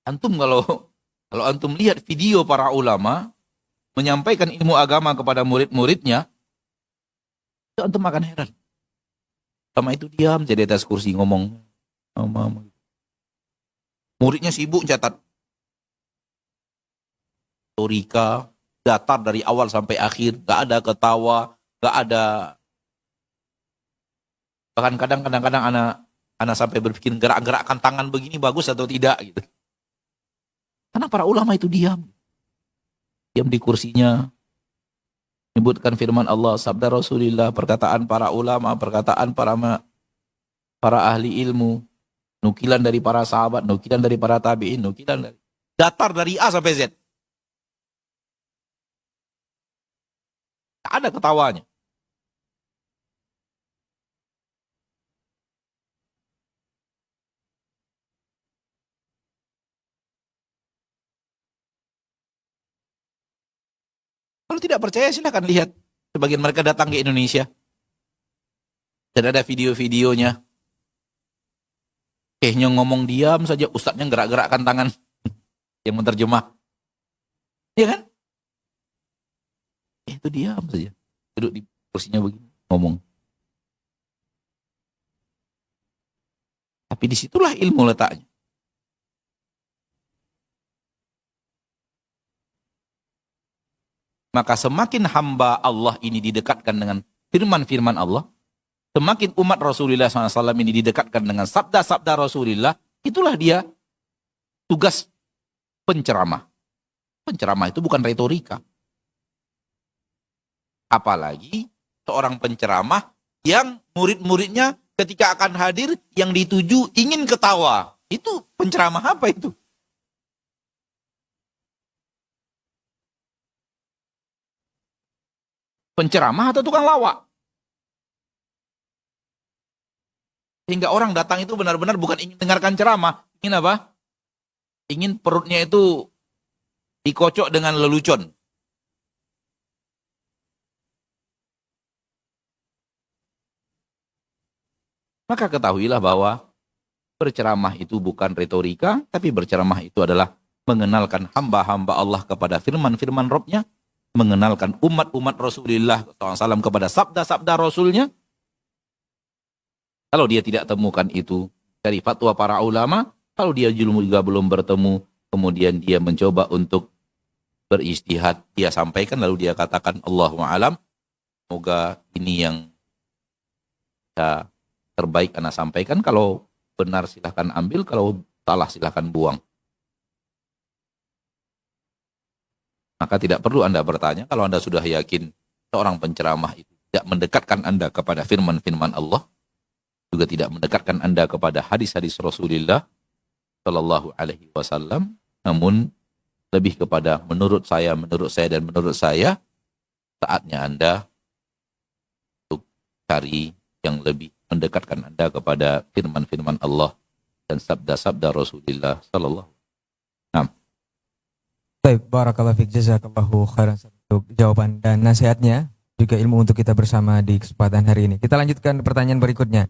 Antum kalau antum lihat video para ulama menyampaikan ilmu agama kepada murid-muridnya, itu antum akan heran. Lama itu diam jadi atas kursi ngomong. Muridnya sibuk catat. Torika, datar dari awal sampai akhir, gak ada ketawa, gak ada. Bahkan kadang-kadang anak sampai berpikir gerak-gerakkan tangan begini bagus atau tidak gitu. Karena para ulama itu diam di kursinya, menyebutkan firman Allah, sabda Rasulullah, perkataan para ulama, perkataan para ahli ilmu, nukilan dari para sahabat, nukilan dari para tabi'in, nukilan dari datar dari A sampai Z. Tak ada ketawanya. Kalau tidak percaya silakan lihat sebagian mereka datang ke Indonesia. Dan ada video-videonya. Kayaknya ngomong diam saja, ustadznya gerak-gerakkan tangan yang menerjemah. Iya kan? Itu diam saja. Duduk di kursinya begini, ngomong. Tapi disitulah ilmu letaknya. Maka semakin hamba Allah ini didekatkan dengan firman-firman Allah, semakin umat Rasulullah SAW ini didekatkan dengan sabda-sabda Rasulullah, itulah dia tugas penceramah. Penceramah itu bukan retorika. Apalagi seorang penceramah yang murid-muridnya ketika akan hadir, yang dituju ingin ketawa. Itu penceramah apa itu? Penceramah atau tukang lawak? Sehingga orang datang itu benar-benar bukan ingin dengarkan ceramah. Ingin apa? Ingin perutnya itu dikocok dengan lelucon. Maka ketahuilah bahwa berceramah itu bukan retorika, tapi berceramah itu adalah mengenalkan hamba-hamba Allah kepada firman-firman Rabb-Nya, mengenalkan umat-umat Rasulullah SAW kepada sabda-sabda Rasulnya. Kalau dia tidak temukan itu dari fatwa para ulama, kalau dia juga belum bertemu, kemudian dia mencoba untuk beristihad, dia sampaikan, lalu dia katakan, Allahu a'lam, semoga ini yang terbaik Anda sampaikan, kalau benar silahkan ambil, kalau salah silahkan buang. Maka tidak perlu Anda bertanya, kalau Anda sudah yakin seorang penceramah itu tidak mendekatkan Anda kepada firman-firman Allah, juga tidak mendekatkan Anda kepada hadis-hadis Rasulullah Shallallahu Alaihi Wasallam, namun lebih kepada menurut saya, dan menurut saya, saatnya Anda untuk cari yang lebih mendekatkan Anda kepada firman-firman Allah dan sabda-sabda Rasulullah Sallallahu Alaihi Wasallam. Baik, barakallahu fiik, jazakallahu khairan untuk jawaban dan nasihatnya, juga ilmu untuk kita bersama di kesempatan hari ini. Kita lanjutkan pertanyaan berikutnya.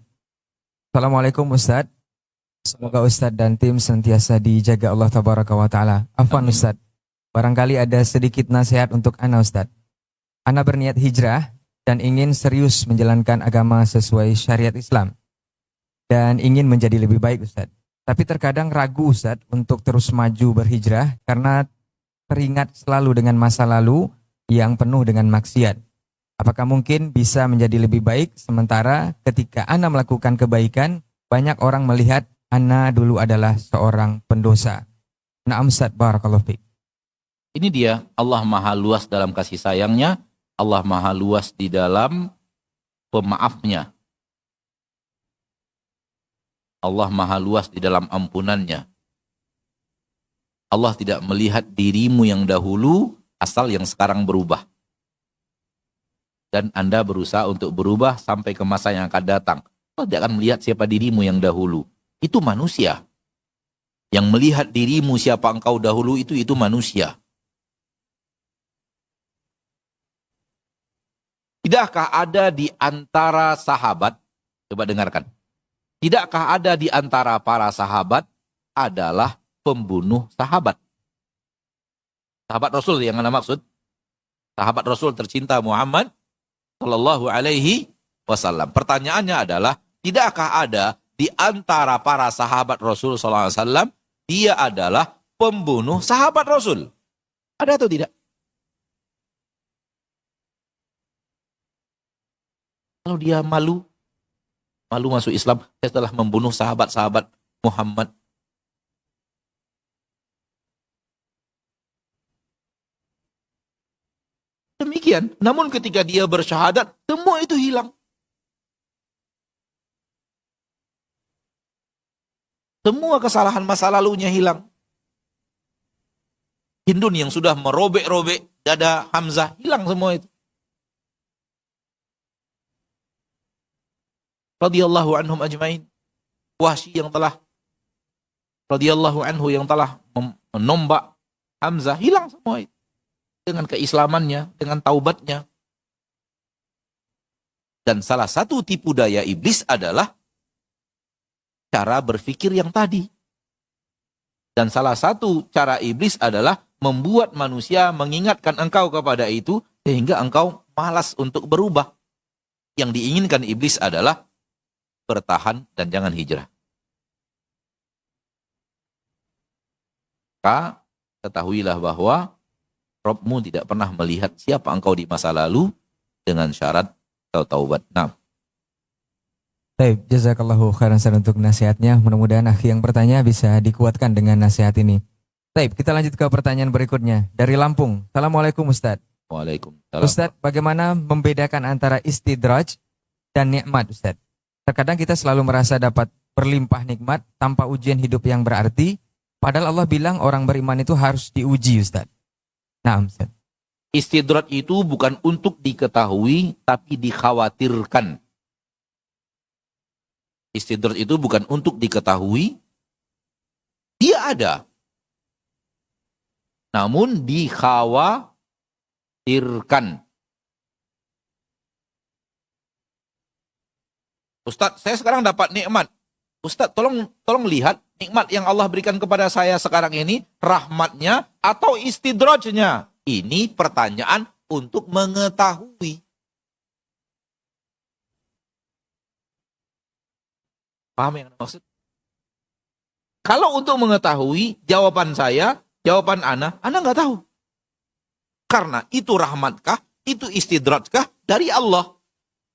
Assalamualaikum Ustadz. Semoga Ustadz dan tim senantiasa dijaga Allah Tabaraka wa Ta'ala. Afwan Ustadz, barangkali ada sedikit nasihat untuk Ana Ustadz. Ana berniat hijrah dan ingin serius menjalankan agama sesuai syariat Islam. Dan ingin menjadi lebih baik Ustadz. Tapi terkadang ragu Ustadz untuk terus maju berhijrah karena teringat selalu dengan masa lalu yang penuh dengan maksiat. Apakah mungkin bisa menjadi lebih baik sementara ketika Ana melakukan kebaikan, banyak orang melihat Ana dulu adalah seorang pendosa. Na'am Ustadz, barakallahu fiik. Ini dia, Allah maha luas dalam kasih sayangnya, Allah maha luas di dalam pemaafnya. Allah maha luas di dalam ampunannya. Allah tidak melihat dirimu yang dahulu, asal yang sekarang berubah. Dan Anda berusaha untuk berubah sampai ke masa yang akan datang. Allah tidak akan melihat siapa dirimu yang dahulu. Itu manusia. Yang melihat dirimu siapa engkau dahulu itu manusia. Tidakkah ada di antara sahabat, coba dengarkan. Tidakkah ada di antara para sahabat adalah pembunuh sahabat? Sahabat Rasul yang Anda maksud? Sahabat Rasul tercinta Muhammad Sallallahu Alaihi Wasallam. Pertanyaannya adalah, tidakkah ada di antara para sahabat Rasul Sallallahu Alaihi Wasallam dia adalah pembunuh sahabat Rasul? Ada atau tidak? Kalau dia malu masuk Islam, saya telah membunuh sahabat-sahabat Muhammad. Demikian. Namun ketika dia bersyahadat, semua itu hilang. Semua kesalahan masa lalunya hilang. Hindun yang sudah merobek-robek dada Hamzah, hilang semua itu. Radhiyallahu anhum ajmain. Wahsy yang telah radhiyallahu anhu yang telah menombak Hamzah, hilang semua itu. Dengan keislamannya, dengan taubatnya. Dan salah satu tipu daya iblis adalah cara berpikir yang tadi. Dan salah satu cara iblis adalah membuat manusia mengingatkan engkau kepada itu sehingga engkau malas untuk berubah. Yang diinginkan iblis adalah bertahan dan jangan hijrah. Maka ketahuilah bahwa Rabbmu tidak pernah melihat siapa engkau di masa lalu dengan syarat kau taubat. Nah, Baik, jazakallahu khairan Ustaz untuk nasihatnya. Mudah-mudahan akhi yang bertanya bisa dikuatkan dengan nasihat ini. Baik, kita lanjut ke pertanyaan berikutnya. Dari Lampung. Assalamualaikum Ustaz. waalaikumsalam. Ustaz, bagaimana membedakan antara istidraj dan nikmat Ustaz? Terkadang kita selalu merasa dapat berlimpah nikmat tanpa ujian hidup yang berarti. Padahal Allah bilang orang beriman itu harus diuji Ustaz. Nah Ustaz. Istidrat itu bukan untuk diketahui, tapi dikhawatirkan. Istidrat itu bukan untuk diketahui, dia ada. Namun dikhawatirkan. Ustadz, saya sekarang dapat nikmat. Ustadz, tolong lihat nikmat yang Allah berikan kepada saya sekarang ini, rahmatnya atau istidrajnya. Ini pertanyaan untuk mengetahui. Paham yang maksud? Kalau untuk mengetahui, jawaban saya, jawaban Ana nggak tahu. Karena itu rahmatkah, itu istidrajkah dari Allah.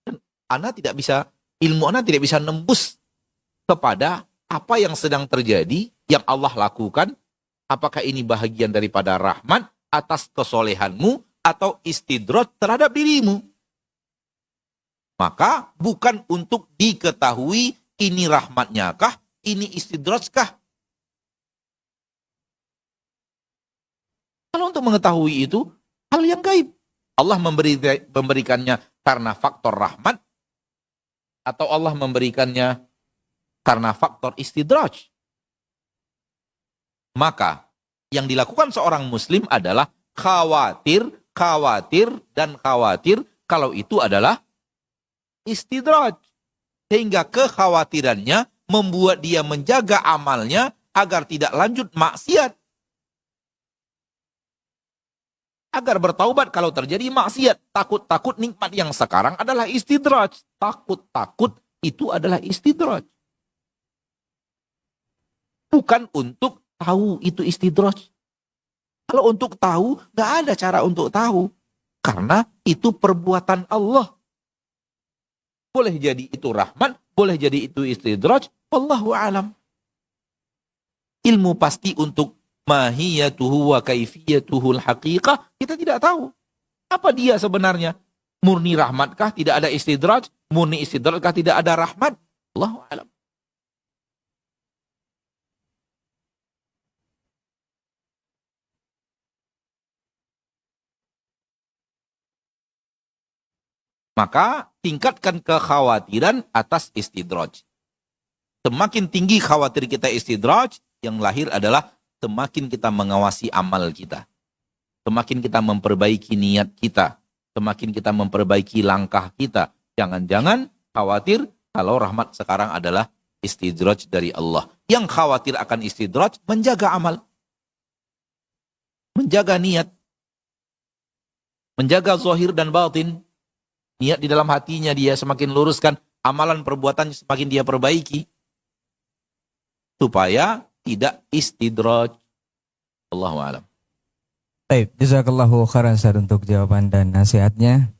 Dan Ana tidak bisa, ilmu Ana tidak bisa nembus kepada apa yang sedang terjadi, yang Allah lakukan. Apakah ini bahagian daripada rahmat atas kesolehanmu atau istidraj terhadap dirimu? Maka bukan untuk diketahui ini rahmatnya kah, ini istidraj kah. Kalau untuk mengetahui itu hal yang gaib. Allah memberikannya karena faktor rahmat atau Allah memberikannya karena faktor istidraj. Maka yang dilakukan seorang muslim adalah khawatir, dan khawatir kalau itu adalah istidraj. Sehingga kekhawatirannya membuat dia menjaga amalnya agar tidak lanjut maksiat. Agar bertaubat kalau terjadi maksiat. Takut-takut nikmat yang sekarang adalah istidraj. Takut-takut itu adalah istidraj. Bukan untuk tahu itu istidraj. Kalau untuk tahu, gak ada cara untuk tahu. Karena itu perbuatan Allah. Boleh jadi itu rahmat, boleh jadi itu istidraj. Wallahu alam. Ilmu pasti untuk mahiyatuhu wa kaifiyatuhul haqiqah, kita tidak tahu. Apa dia sebenarnya? Murni rahmatkah, tidak ada istidraj? Murni istidrajkah, tidak ada rahmat? Wallahu alam. Maka tingkatkan kekhawatiran atas istidraj. Semakin tinggi khawatir kita istidraj, yang lahir adalah semakin kita mengawasi amal kita. Semakin kita memperbaiki niat kita. Semakin kita memperbaiki langkah kita. Jangan-jangan khawatir kalau rahmat sekarang adalah istidraj dari Allah. Yang khawatir akan istidraj, menjaga amal. Menjaga niat. Menjaga zahir dan batin. Niat di dalam hatinya dia semakin luruskan, amalan perbuatannya semakin dia perbaiki. Supaya tidak istidraj. Allahu a'lam. Baik, jazakallahu khairan Ustaz untuk jawaban dan nasihatnya.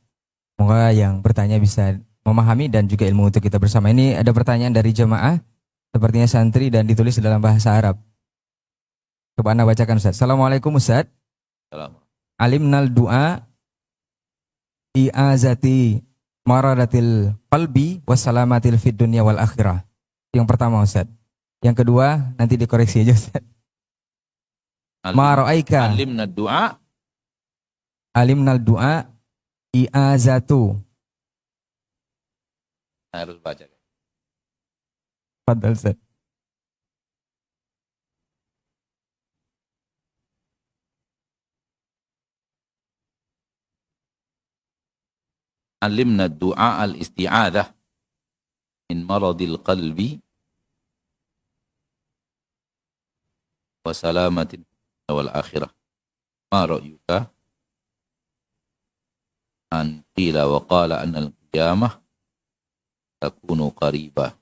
Semoga yang bertanya bisa memahami dan juga ilmu untuk kita bersama. Ini ada pertanyaan dari jemaah, sepertinya santri dan ditulis dalam bahasa Arab. Coba Anda bacakan Ustaz. Assalamualaikum Ustaz. Salam. Alimnal du'a i'azati maradatil qalbi wassalamatil fid dunya wal akhirah. Yang pertama Ustaz. Yang kedua nanti dikoreksi aja Ustaz. Ma ra'aika alimnal du'a i'azatu. Harus baca. Fadal Ustaz. alimna du'a al-isti'adah min maradil qalbi wa salamatin wal akhirah. Ma ra'yuka an qila wa qala anna al-qiyamah takunu qariba.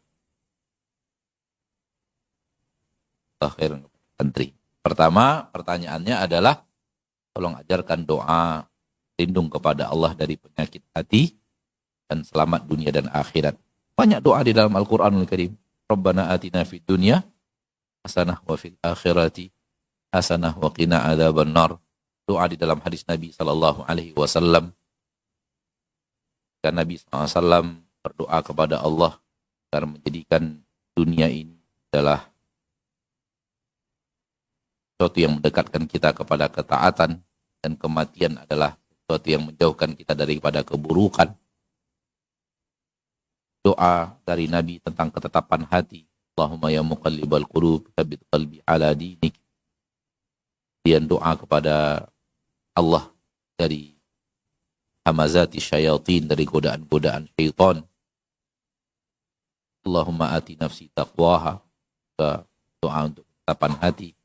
Akhir santri. Pertama, pertanyaannya adalah tolong ajarkan doa lindung kepada Allah dari penyakit hati dan selamat dunia dan akhirat. Banyak doa di dalam Al-Qur'anul Karim. Rabbana atina fid dunya hasanah wa fil akhirati hasanah wa qina adzabannar. Doa di dalam hadis Nabi sallallahu alaihi wasallam. Dan Nabi sallallahu alaihi wasallam berdoa kepada Allah agar menjadikan dunia ini adalah sesuatu yang mendekatkan kita kepada ketaatan, dan kematian adalah sesuatu yang menjauhkan kita daripada keburukan. Doa dari Nabi tentang ketetapan hati. Allahumma ya muqallibal qulub tsabbit qalbi ala dinik. Dan doa kepada Allah dari hamazati syayatin, dari godaan-godaan syaitan. Allahumma ati nafsi taqwaha. Doa untuk ketetapan hati.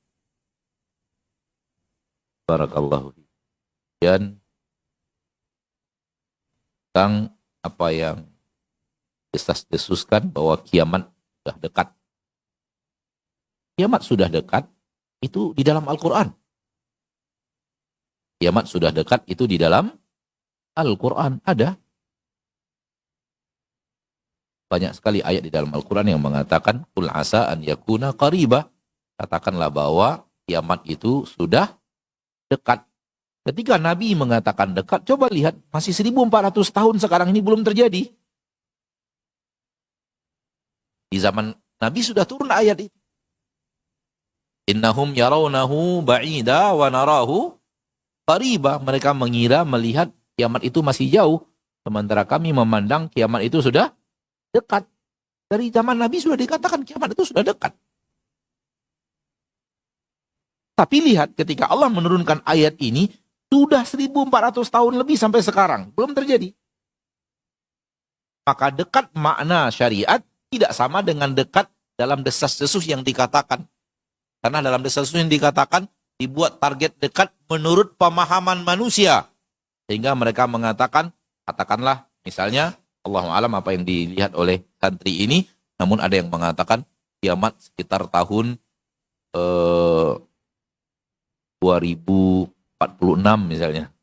Barakallahu fiik. Dan tentang apa yang desas-desuskan bahwa kiamat sudah dekat. Kiamat sudah dekat itu di dalam Al-Quran. Kiamat sudah dekat itu di dalam Al-Quran. Ada banyak sekali ayat di dalam Al-Quran yang mengatakan qul asa an yakuna qariba. Katakanlah bahwa kiamat itu sudah dekat. Ketika Nabi mengatakan dekat, coba lihat, masih 1400 tahun sekarang ini belum terjadi. Di zaman Nabi sudah turun ayat itu. Innahum yarawnahu ba'ida wa narahu qariba. Mereka mengira melihat kiamat itu masih jauh, sementara kami memandang kiamat itu sudah dekat. Dari zaman Nabi sudah dikatakan kiamat itu sudah dekat. Tapi lihat, ketika Allah menurunkan ayat ini, sudah 1400 tahun lebih sampai sekarang. Belum terjadi. Maka dekat makna syariat tidak sama dengan dekat dalam desas-desus yang dikatakan. Karena dalam desas-desus yang dikatakan, dibuat target dekat menurut pemahaman manusia. Sehingga mereka mengatakan, katakanlah misalnya, Allahu a'lam apa yang dilihat oleh santri ini, namun ada yang mengatakan kiamat sekitar tahun 2046 misalnya.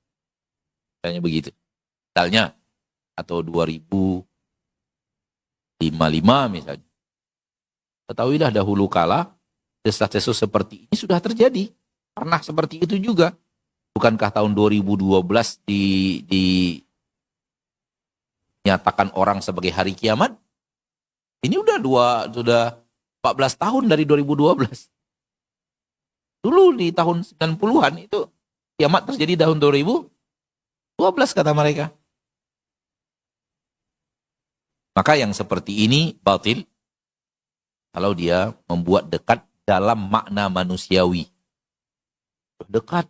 Misalnya begitu. Misalnya. Atau 2055 misalnya. Ketahuilah dahulu kala, desas-desus seperti ini sudah terjadi. Pernah seperti itu juga. Bukankah tahun 2012 dinyatakan orang sebagai hari kiamat? Ini sudah 14 tahun dari 2012. Dulu di tahun 90-an itu kiamat terjadi tahun 2012 kata mereka. Maka yang seperti ini batil kalau dia membuat dekat dalam makna manusiawi. Dekat,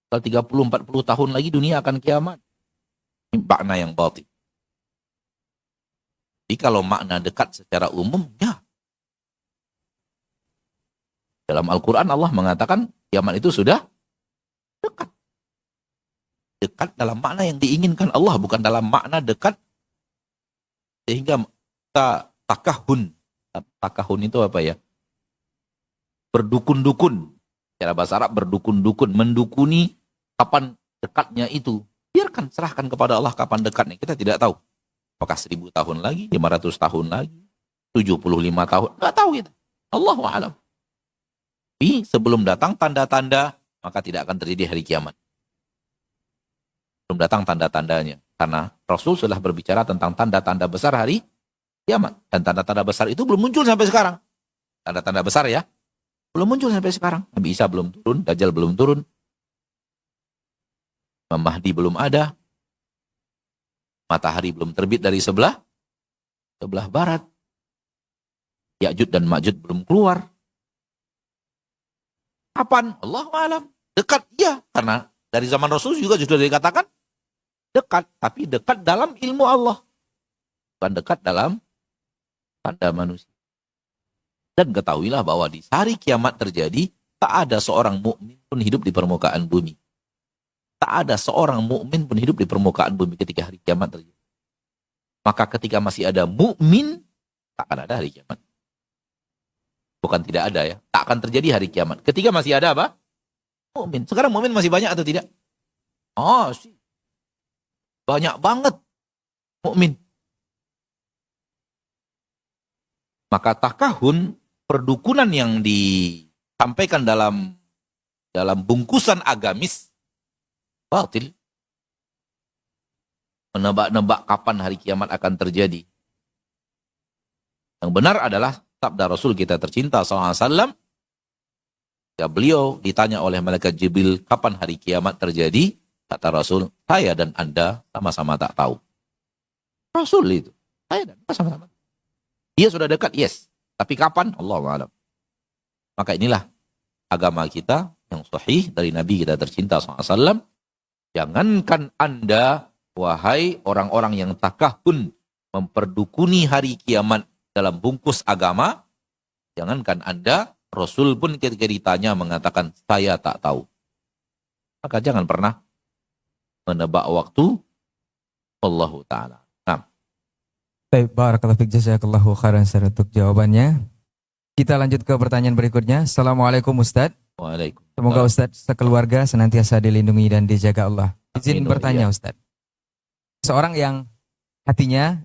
kalau 30-40 tahun lagi dunia akan kiamat. Ini makna yang batil. Jadi kalau makna dekat secara umum, ya. Dalam Al-Quran Allah mengatakan kiamat itu sudah dekat. Dekat dalam makna yang diinginkan Allah, bukan dalam makna dekat sehingga kita takahun. Takahun itu apa ya? Berdukun-dukun. Secara bahasa Arab berdukun-dukun, mendukuni kapan dekatnya itu. Biarkan, serahkan kepada Allah kapan dekatnya. Kita tidak tahu. Apakah 1000 tahun lagi, 500 tahun lagi, 75 tahun, nggak tahu kita. Allahu a'lam. Tapi sebelum datang tanda-tanda, maka tidak akan terjadi hari kiamat. Belum datang tanda-tandanya. Karena Rasul sudah berbicara tentang tanda-tanda besar hari kiamat. Dan tanda-tanda besar itu belum muncul sampai sekarang. Tanda-tanda besar ya, belum muncul sampai sekarang. Nabi Isa belum turun, Dajjal belum turun. Imam Mahdi belum ada. Matahari belum terbit dari sebelah barat. Ya'juj dan Ma'juj belum keluar. Kapan? Allahu a'lam. Dekat, ya. Karena dari zaman Rasul juga sudah dikatakan Dekat, tapi dekat dalam ilmu Allah. Bukan dekat dalam tanda manusia. Dan ketahuilah bahwa di hari kiamat terjadi, tak ada seorang mukmin pun hidup di permukaan bumi. Tak ada seorang mukmin pun hidup di permukaan bumi ketika hari kiamat terjadi. Maka ketika masih ada mukmin, tak akan ada hari kiamat. Bukan tidak ada ya, tak akan terjadi hari kiamat. Ketika masih ada apa? Mukmin. Sekarang mukmin masih banyak atau tidak? Oh, sih. Banyak banget mukmin. Maka takahun, perdukunan yang disampaikan dalam bungkusan agamis batil. Menebak-nebak kapan hari kiamat akan terjadi. Yang benar adalah sabda Rasul kita tercinta SAW. Ya, beliau ditanya oleh malaikat Jibril, kapan hari kiamat terjadi? Kata Rasul, saya dan Anda sama-sama tak tahu. Rasul itu, saya dan Anda sama-sama. Dia sudah dekat, yes. Tapi kapan? Allahu a'lam. Maka inilah agama kita yang sahih dari Nabi kita tercinta SAW. Jangankan Anda, wahai orang-orang yang takahun memperdukuni hari kiamat dalam bungkus agama, jangankan Anda, Rasul pun ketika ditanya mengatakan, saya tak tahu. Maka jangan pernah menebak waktu. Wallahu ta'ala. Baik, barakallahu fiik, jazakallahu khairan untuk jawabannya. Kita lanjut ke pertanyaan berikutnya. Assalamualaikum Ustadz. Waalaikumsalam. Semoga Ustadz sekeluarga senantiasa dilindungi dan dijaga Allah. Izin bertanya Ustadz. Seorang yang hatinya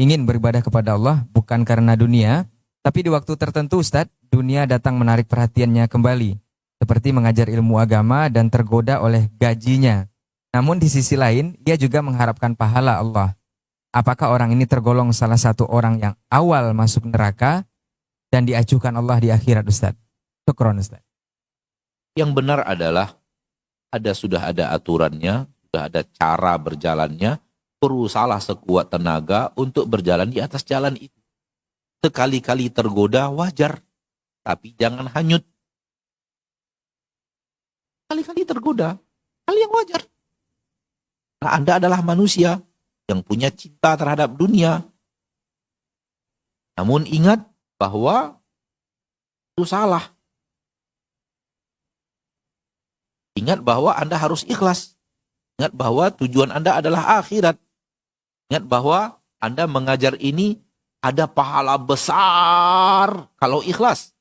ingin beribadah kepada Allah bukan karena dunia, tapi di waktu tertentu Ustadz, dunia datang menarik perhatiannya kembali. Seperti mengajar ilmu agama dan tergoda oleh gajinya. Namun di sisi lain, ia juga mengharapkan pahala Allah. Apakah orang ini tergolong salah satu orang yang awal masuk neraka dan diacuhkan Allah di akhirat Ustadz? Syukron Ustadz. Yang benar adalah sudah ada aturannya, sudah ada cara berjalannya. Berusahalah sekuat tenaga untuk berjalan di atas jalan itu. Sekali-kali tergoda wajar, tapi jangan hanyut. Sekali-kali tergoda, hal yang wajar. Nah, Anda adalah manusia yang punya cinta terhadap dunia. Namun ingat bahwa itu salah. Ingat bahwa Anda harus ikhlas. Ingat bahwa tujuan Anda adalah akhirat. Ingat bahwa Anda mengajar ini ada pahala besar kalau ikhlas.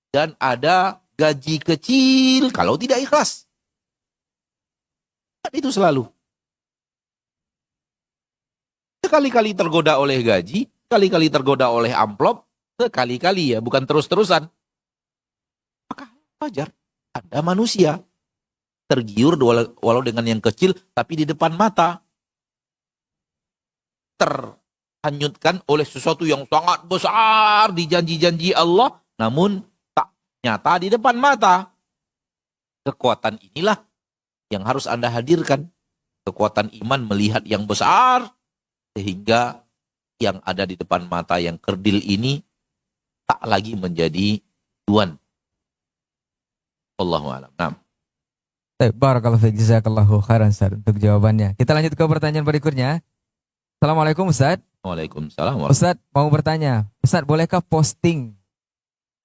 Dan ada gaji kecil kalau tidak ikhlas. Itu selalu. Sekali-kali tergoda oleh gaji, sekali-kali tergoda oleh amplop, sekali-kali ya, bukan terus-terusan. Maka wajar, Anda manusia. Tergiur walau dengan yang kecil, tapi di depan mata. Terhanyutkan oleh sesuatu yang sangat besar di janji-janji Allah, namun tak nyata di depan mata. Kekuatan inilah yang harus Anda hadirkan. Kekuatan iman melihat yang besar, sehingga yang ada di depan mata yang kerdil ini tak lagi menjadi tuan. Wallahu a'lam. Nah. Barakallahu fiik, jazakallahu khairan Ustaz untuk jawabannya. Kita lanjut ke pertanyaan berikutnya. Assalamualaikum Ustaz. Waalaikumsalam. Ustaz mau bertanya, Ustaz bolehkah posting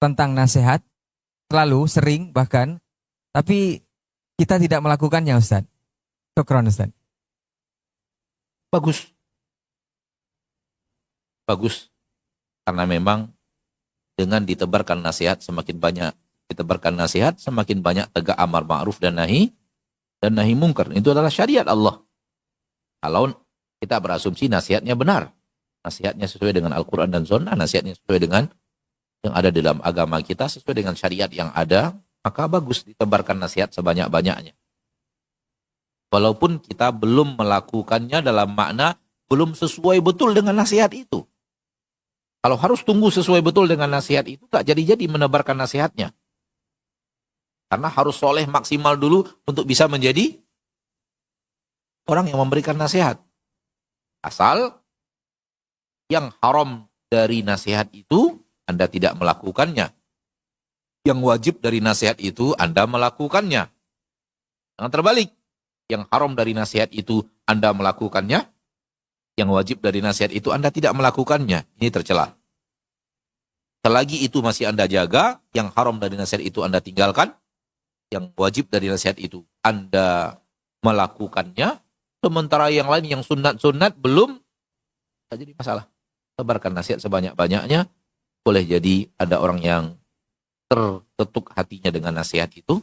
tentang nasihat selalu, sering bahkan, tapi kita tidak melakukannya Ustaz? Syukron Ustaz. Bagus. Bagus. Karena memang dengan ditebarkan nasihat semakin banyak tegak amar ma'ruf dan nahi mungkar. Itu adalah syariat Allah. Kalau kita berasumsi nasihatnya benar, nasihatnya sesuai dengan Al-Quran dan Sunnah, nasihatnya sesuai dengan yang ada dalam agama kita, sesuai dengan syariat yang ada, maka bagus ditebarkan nasihat sebanyak-banyaknya. Walaupun kita belum melakukannya dalam makna belum sesuai betul dengan nasihat itu. Kalau harus tunggu sesuai betul dengan nasihat itu, tak jadi-jadi menebarkan nasihatnya. Karena harus soleh maksimal dulu untuk bisa menjadi orang yang memberikan nasihat. Asal yang haram dari nasihat itu Anda tidak melakukannya. Yang wajib dari nasihat itu Anda melakukannya. Jangan terbalik. yang haram dari nasihat itu Anda melakukannya, yang wajib dari nasihat itu Anda tidak melakukannya, ini tercela. Selagi itu masih Anda jaga, yang haram dari nasihat itu Anda tinggalkan, yang wajib dari nasihat itu Anda melakukannya, sementara yang lain yang sunat-sunat belum, tidak jadi masalah. Sebarkan nasihat sebanyak-banyaknya, boleh jadi ada orang yang terketuk hatinya dengan nasihat itu,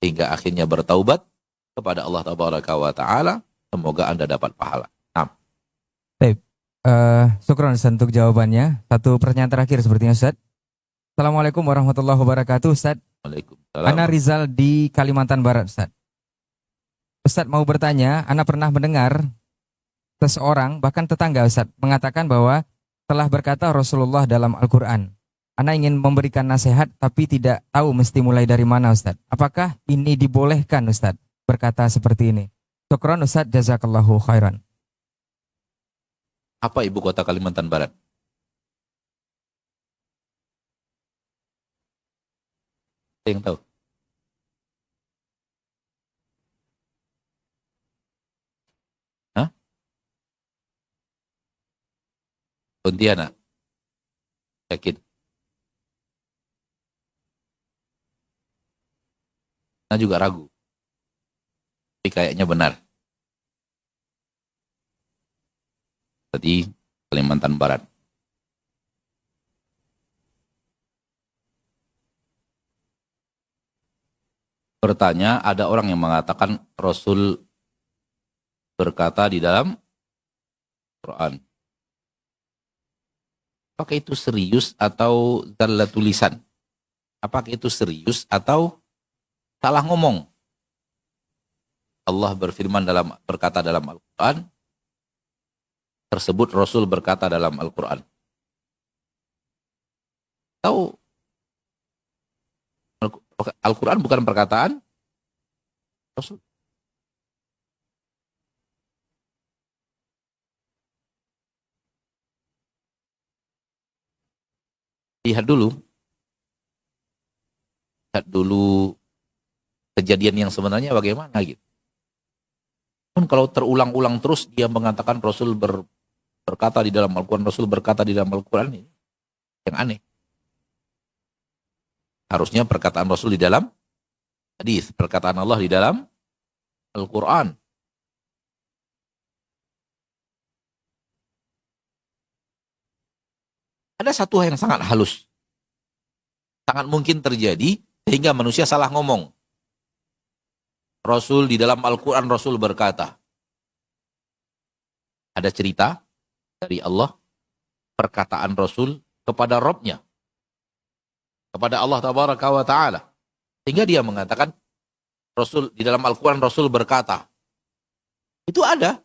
sehingga akhirnya bertaubat kepada Allah Tabaraka wa Ta'ala. Semoga Anda dapat pahala. Nah. Baik. Syukran Ustaz untuk jawabannya. Satu pertanyaan terakhir sepertinya Ustaz. Assalamualaikum warahmatullahi wabarakatuh Ustaz. Waalaikumsalam. Ana Rizal di Kalimantan Barat Ustaz. Ustaz mau bertanya, Ana pernah mendengar seseorang, bahkan tetangga Ustaz, mengatakan bahwa telah berkata Rasulullah dalam Al-Quran. Ana ingin memberikan nasihat tapi tidak tahu mesti mulai dari mana Ustaz. Apakah ini dibolehkan Ustaz berkata seperti ini? Syukran Ustaz, jazakallahu khairan. Apa ibu kota Kalimantan Barat? Ada yang tahu? Hah? Pontianak? Yakin? Saya juga ragu. Tapi kayaknya benar. Tadi Kalimantan Barat. Bertanya, ada orang yang mengatakan Rasul berkata di dalam Quran. Apakah itu serius atau zallah tulisan? Apakah itu serius atau salah ngomong? Allah berkata dalam Al-Quran, tersebut Rasul berkata dalam Al-Quran. Tahu Al-Quran bukan perkataan Rasul. Lihat dulu kejadian yang sebenarnya bagaimana gitu. Pun kalau terulang-ulang terus dia mengatakan Rasul berkata di dalam Al-Quran, Rasul berkata di dalam Al-Quran, ini yang aneh. Harusnya perkataan Rasul di dalam hadis, perkataan Allah di dalam Al-Quran. Ada satu hal yang sangat halus, sangat mungkin terjadi sehingga manusia salah ngomong. Rasul di dalam Al-Quran, Rasul berkata. Ada cerita dari Allah, perkataan Rasul kepada Rabb-Nya, kepada Allah Tabaraka wa Ta'ala. Sehingga dia mengatakan, Rasul di dalam Al-Quran, Rasul berkata. Itu ada.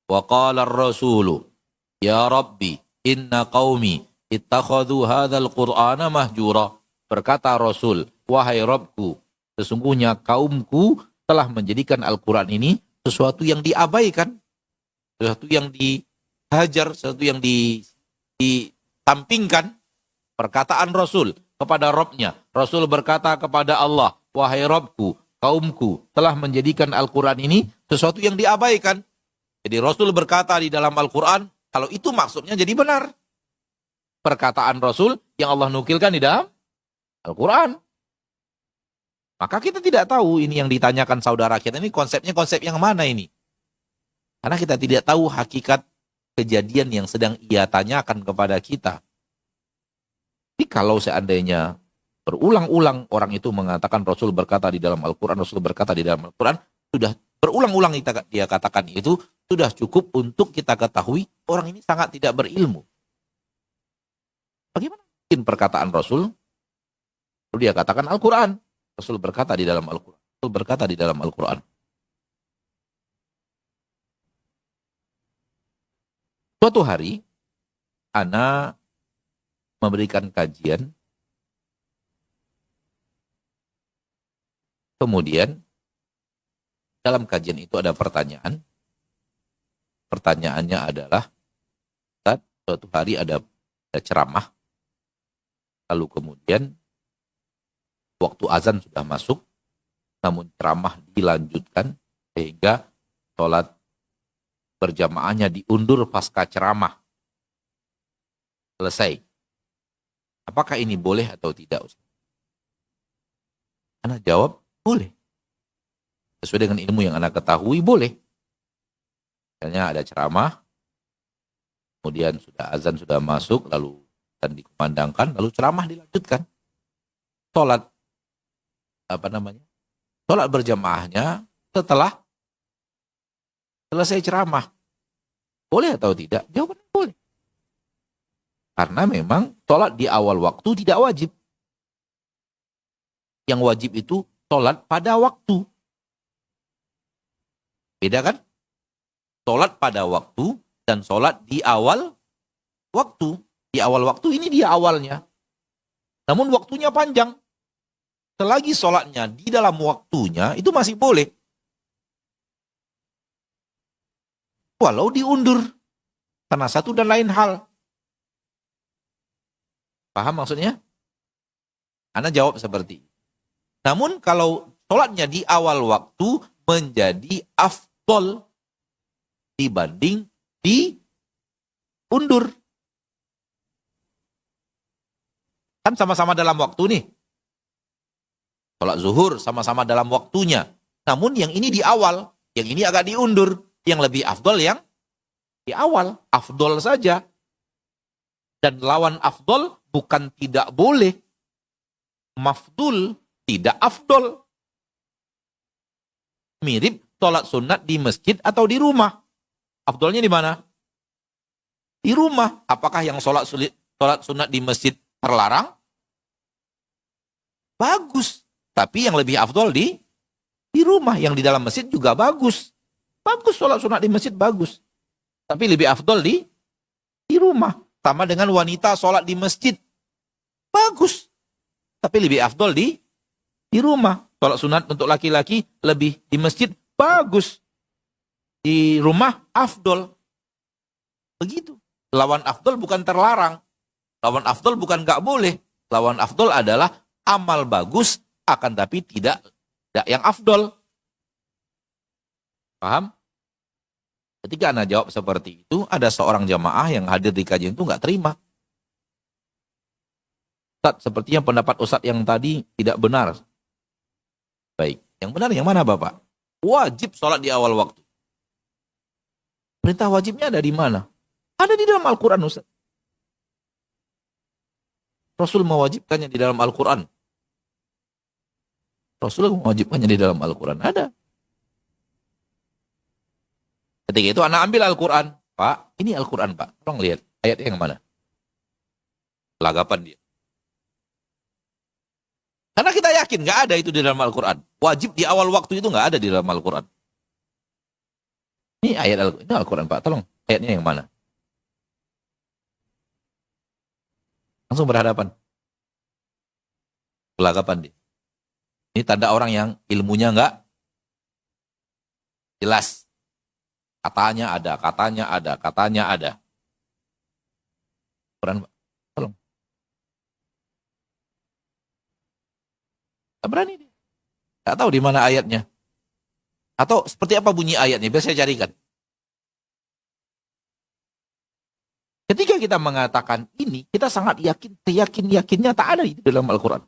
Wa qala ar-rasulu, ya Rabbi, inna qaumi ittakhadhu hadzal Qur'ana mahjura. Berkata Rasul, wahai Rabbku, sesungguhnya kaumku telah menjadikan Al-Quran ini sesuatu yang diabaikan, sesuatu yang dihajar, sesuatu yang ditampingkan. Perkataan Rasul kepada Rabb-Nya. Rasul berkata kepada Allah, wahai Rabbku, kaumku telah menjadikan Al-Quran ini sesuatu yang diabaikan. Jadi Rasul berkata di dalam Al-Quran, kalau itu maksudnya jadi benar. Perkataan Rasul yang Allah nukilkan di dalam Al-Quran. Maka kita tidak tahu ini yang ditanyakan saudara kita ini konsepnya konsep yang mana ini. Karena kita tidak tahu hakikat kejadian yang sedang ia tanyakan kepada kita. Tapi kalau seandainya berulang-ulang orang itu mengatakan Rasul berkata di dalam Al-Quran, Rasul berkata di dalam Al-Quran, sudah berulang-ulang dia katakan itu, sudah cukup untuk kita ketahui orang ini sangat tidak berilmu. Bagaimana mungkin perkataan Rasul? Lalu dia katakan Al-Quran. Rasul berkata di dalam Al-Quran. Rasul berkata di dalam Al-Quran. Suatu hari, Ana memberikan kajian. Kemudian, dalam kajian itu ada pertanyaan. Pertanyaannya adalah, suatu hari ada ceramah. Lalu kemudian, waktu azan sudah masuk, namun ceramah dilanjutkan sehingga sholat berjamaahnya diundur pasca ceramah selesai. Apakah ini boleh atau tidak, Ustaz? Anak jawab, boleh. Sesuai dengan ilmu yang anak ketahui, boleh. Misalnya ada ceramah, kemudian sudah azan sudah masuk, lalu dan dikumandangkan, lalu ceramah dilanjutkan. Sholat sholat berjamaahnya setelah selesai ceramah. Boleh atau tidak? Jawabannya boleh. Karena memang sholat di awal waktu tidak wajib. Yang wajib itu sholat pada waktu. Beda kan? Sholat pada waktu dan sholat di awal waktu. Di awal waktu ini dia awalnya. Namun waktunya panjang. Selagi sholatnya di dalam waktunya itu masih boleh. Walau diundur. Karena satu dan lain hal. Paham maksudnya? Anda jawab seperti itu. Namun kalau sholatnya di awal waktu menjadi afdol dibanding diundur. Kan sama-sama dalam waktu nih. Sholat zuhur sama-sama dalam waktunya. Namun yang ini di awal, yang ini agak diundur. Yang lebih afdol yang di awal. Afdol saja. Dan lawan afdol bukan tidak boleh. Mafdul, tidak afdol. Mirip sholat sunat di masjid atau di rumah. Afdolnya di mana? Di rumah. Apakah yang sholat sunat di masjid terlarang? Bagus. Tapi yang lebih afdol di rumah. Yang di dalam masjid juga bagus. Bagus sholat sunat di masjid, bagus. Tapi lebih afdol di rumah. Sama dengan wanita sholat di masjid. Bagus. Tapi lebih afdol di rumah. Sholat sunat untuk laki-laki lebih di masjid, bagus. Di rumah, afdol. Begitu. Lawan afdol bukan terlarang. Lawan afdol bukan gak boleh. Lawan afdol adalah amal bagus, akan tapi tidak yang afdol. Paham? Ketika Anda jawab seperti itu, ada seorang jamaah yang hadir di kajian itu gak terima. Ustaz, sepertinya pendapat Ustaz yang tadi tidak benar. Baik, yang benar yang mana Bapak? Wajib sholat di awal waktu. Perintah wajibnya ada di mana? Ada di dalam Al-Quran, Ustaz. Rasul mewajibkannya di dalam Al-Quran. Rasul mewajibkannya di dalam Al-Quran. Ada. Ketika itu anak ambil Al-Quran. Pak, ini Al-Quran Pak. Tolong lihat ayatnya yang mana. Lagapan dia. Karena kita yakin nggak ada itu di dalam Al-Quran. Wajib di awal waktu itu nggak ada di dalam Al-Quran. Ini ayat Al-Quran. Ini Al-Quran Pak. Tolong ayatnya yang mana. Langsung berhadapan. Gelagapan dia. Ini tanda orang yang ilmunya nggak jelas. Katanya ada, katanya ada, katanya ada. Quran, tolong. Gak berani dia. Gak tahu di mana ayatnya. Atau seperti apa bunyi ayatnya, biar saya carikan. Ketika kita mengatakan ini, kita sangat yakinnya tak ada itu dalam Al-Quran.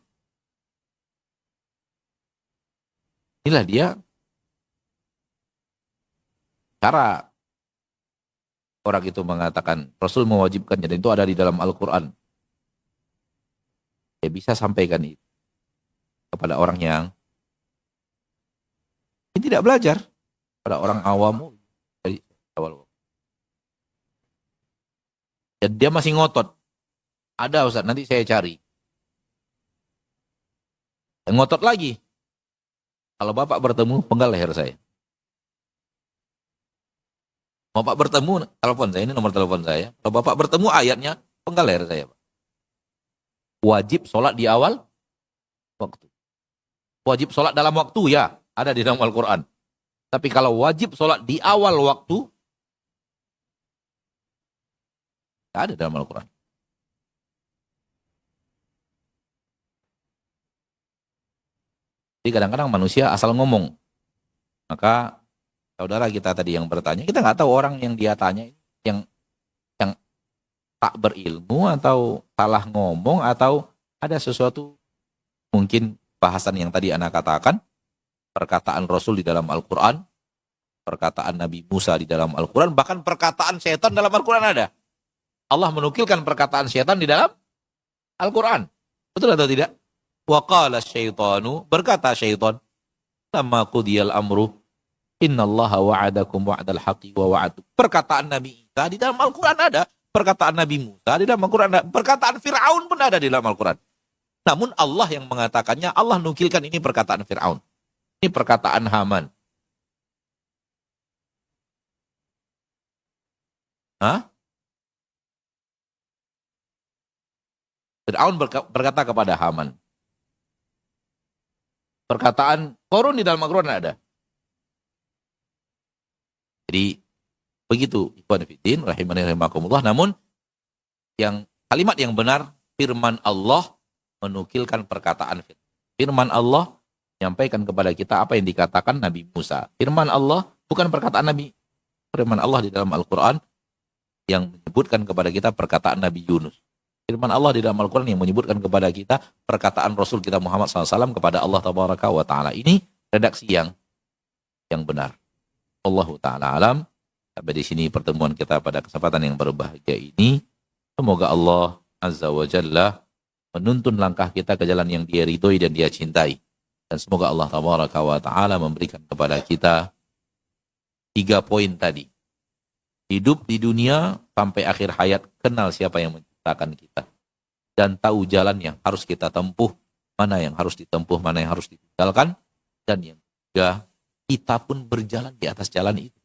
Inilah dia cara orang itu mengatakan Rasul mewajibkannya dan itu ada di dalam Al-Quran. Dia bisa sampaikan itu kepada orang yang tidak belajar, pada orang awam dari awal. Dan dia masih ngotot. Ada Ustaz, nanti saya cari. Dan ngotot lagi. Kalau Bapak bertemu, penggal leher saya. Bapak bertemu, telepon saya, ini nomor telepon saya. Kalau Bapak bertemu ayatnya, penggal leher saya. Wajib sholat di awal waktu. Wajib sholat dalam waktu, ya. Ada di dalam Al-Quran. Tapi kalau wajib sholat di awal waktu, tidak ada dalam Al-Quran. Jadi kadang-kadang manusia asal ngomong. Maka saudara kita tadi yang bertanya, kita nggak tahu orang yang dia tanya yang tak berilmu atau salah ngomong atau ada sesuatu mungkin bahasan yang tadi Ana katakan, perkataan Rasul di dalam Al-Quran, perkataan Nabi Musa di dalam Al-Quran, bahkan perkataan syaitan dalam Al-Quran ada. Allah menukilkan perkataan syaitan di dalam Al-Quran. Betul atau tidak? Wa qala syaitanu, berkata syaitan, lamma qudiyal amru, innallaha wa'adakum wa'adal haqqi wa wa'adu. Perkataan Nabi Isa di dalam Al-Quran ada. Perkataan Nabi Musa di dalam Al-Quran ada. Perkataan Fir'aun pun ada di dalam Al-Quran. Namun Allah yang mengatakannya, Allah nukilkan ini perkataan Fir'aun. Ini perkataan Haman. Fir'aun berkata kepada Haman. Perkataan Qarun di dalam Al-Quran ada. Jadi begitu ikhwan fillah rahimani rahimakumullah. Namun yang kalimat yang benar, firman Allah menukilkan perkataan firman Allah, menyampaikan kepada kita apa yang dikatakan Nabi Musa. Firman Allah bukan perkataan Nabi. Firman Allah di dalam Al-Quran yang menyebutkan kepada kita perkataan Nabi Yunus. Firman Allah di dalam Al-Quran yang menyebutkan kepada kita perkataan Rasul kita Muhammad SAW kepada Allah Tabaraka wa Ta'ala. Ini redaksi yang benar. Allahu Ta'ala alam. Sampai di sini pertemuan kita pada kesempatan yang berbahagia ini. Semoga Allah Azza wa Jalla menuntun langkah kita ke jalan yang Dia ridhoi dan Dia cintai. Dan semoga Allah Tabaraka wa Ta'ala memberikan kepada kita 3 poin tadi. Hidup di dunia sampai akhir hayat, kenal siapa yang menciptakan kita. Dan tahu jalan yang harus kita tempuh, mana yang harus ditempuh, mana yang harus ditinggalkan. Dan yang ketiga, kita pun berjalan di atas jalan itu.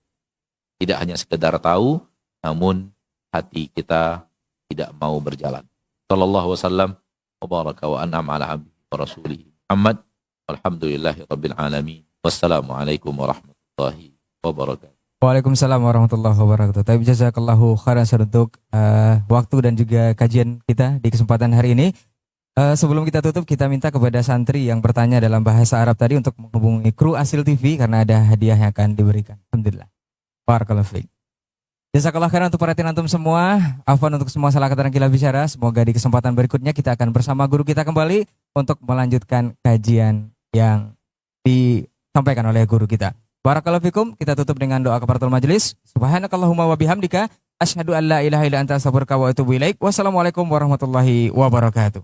Tidak hanya sekedar tahu, namun hati kita tidak mau berjalan. Sallallahu wasallam wa baraka wa an'am ala abdihi wa rasulihi Muhammad. Alhamdulillahi rabbil alamin. Wassalamualaikum warahmatullahi wabarakatuh. Waalaikumsalam warahmatullahi wabarakatuh. Tapi jazakallahu khairan untuk waktu dan juga kajian kita di kesempatan hari ini. Sebelum kita tutup, kita minta kepada santri yang bertanya dalam bahasa Arab tadi untuk menghubungi kru Asil TV karena ada hadiah yang akan diberikan. Alhamdulillah. Barakallahu fiik. Jazakallahu khairan untuk perhatian antum semua. Afwan untuk semua salah kata dan khilaf bicara. Semoga di kesempatan berikutnya kita akan bersama guru kita kembali untuk melanjutkan kajian yang disampaikan oleh guru kita. Barakallahu fikum. Kita tutup dengan doa kafaratul majelis. Subhanakallahumma wa bihamdika asyhadu an la ilaha illa anta astaghfiruka wa atubu ilaik. Wassalamualaikum warahmatullahi wabarakatuh.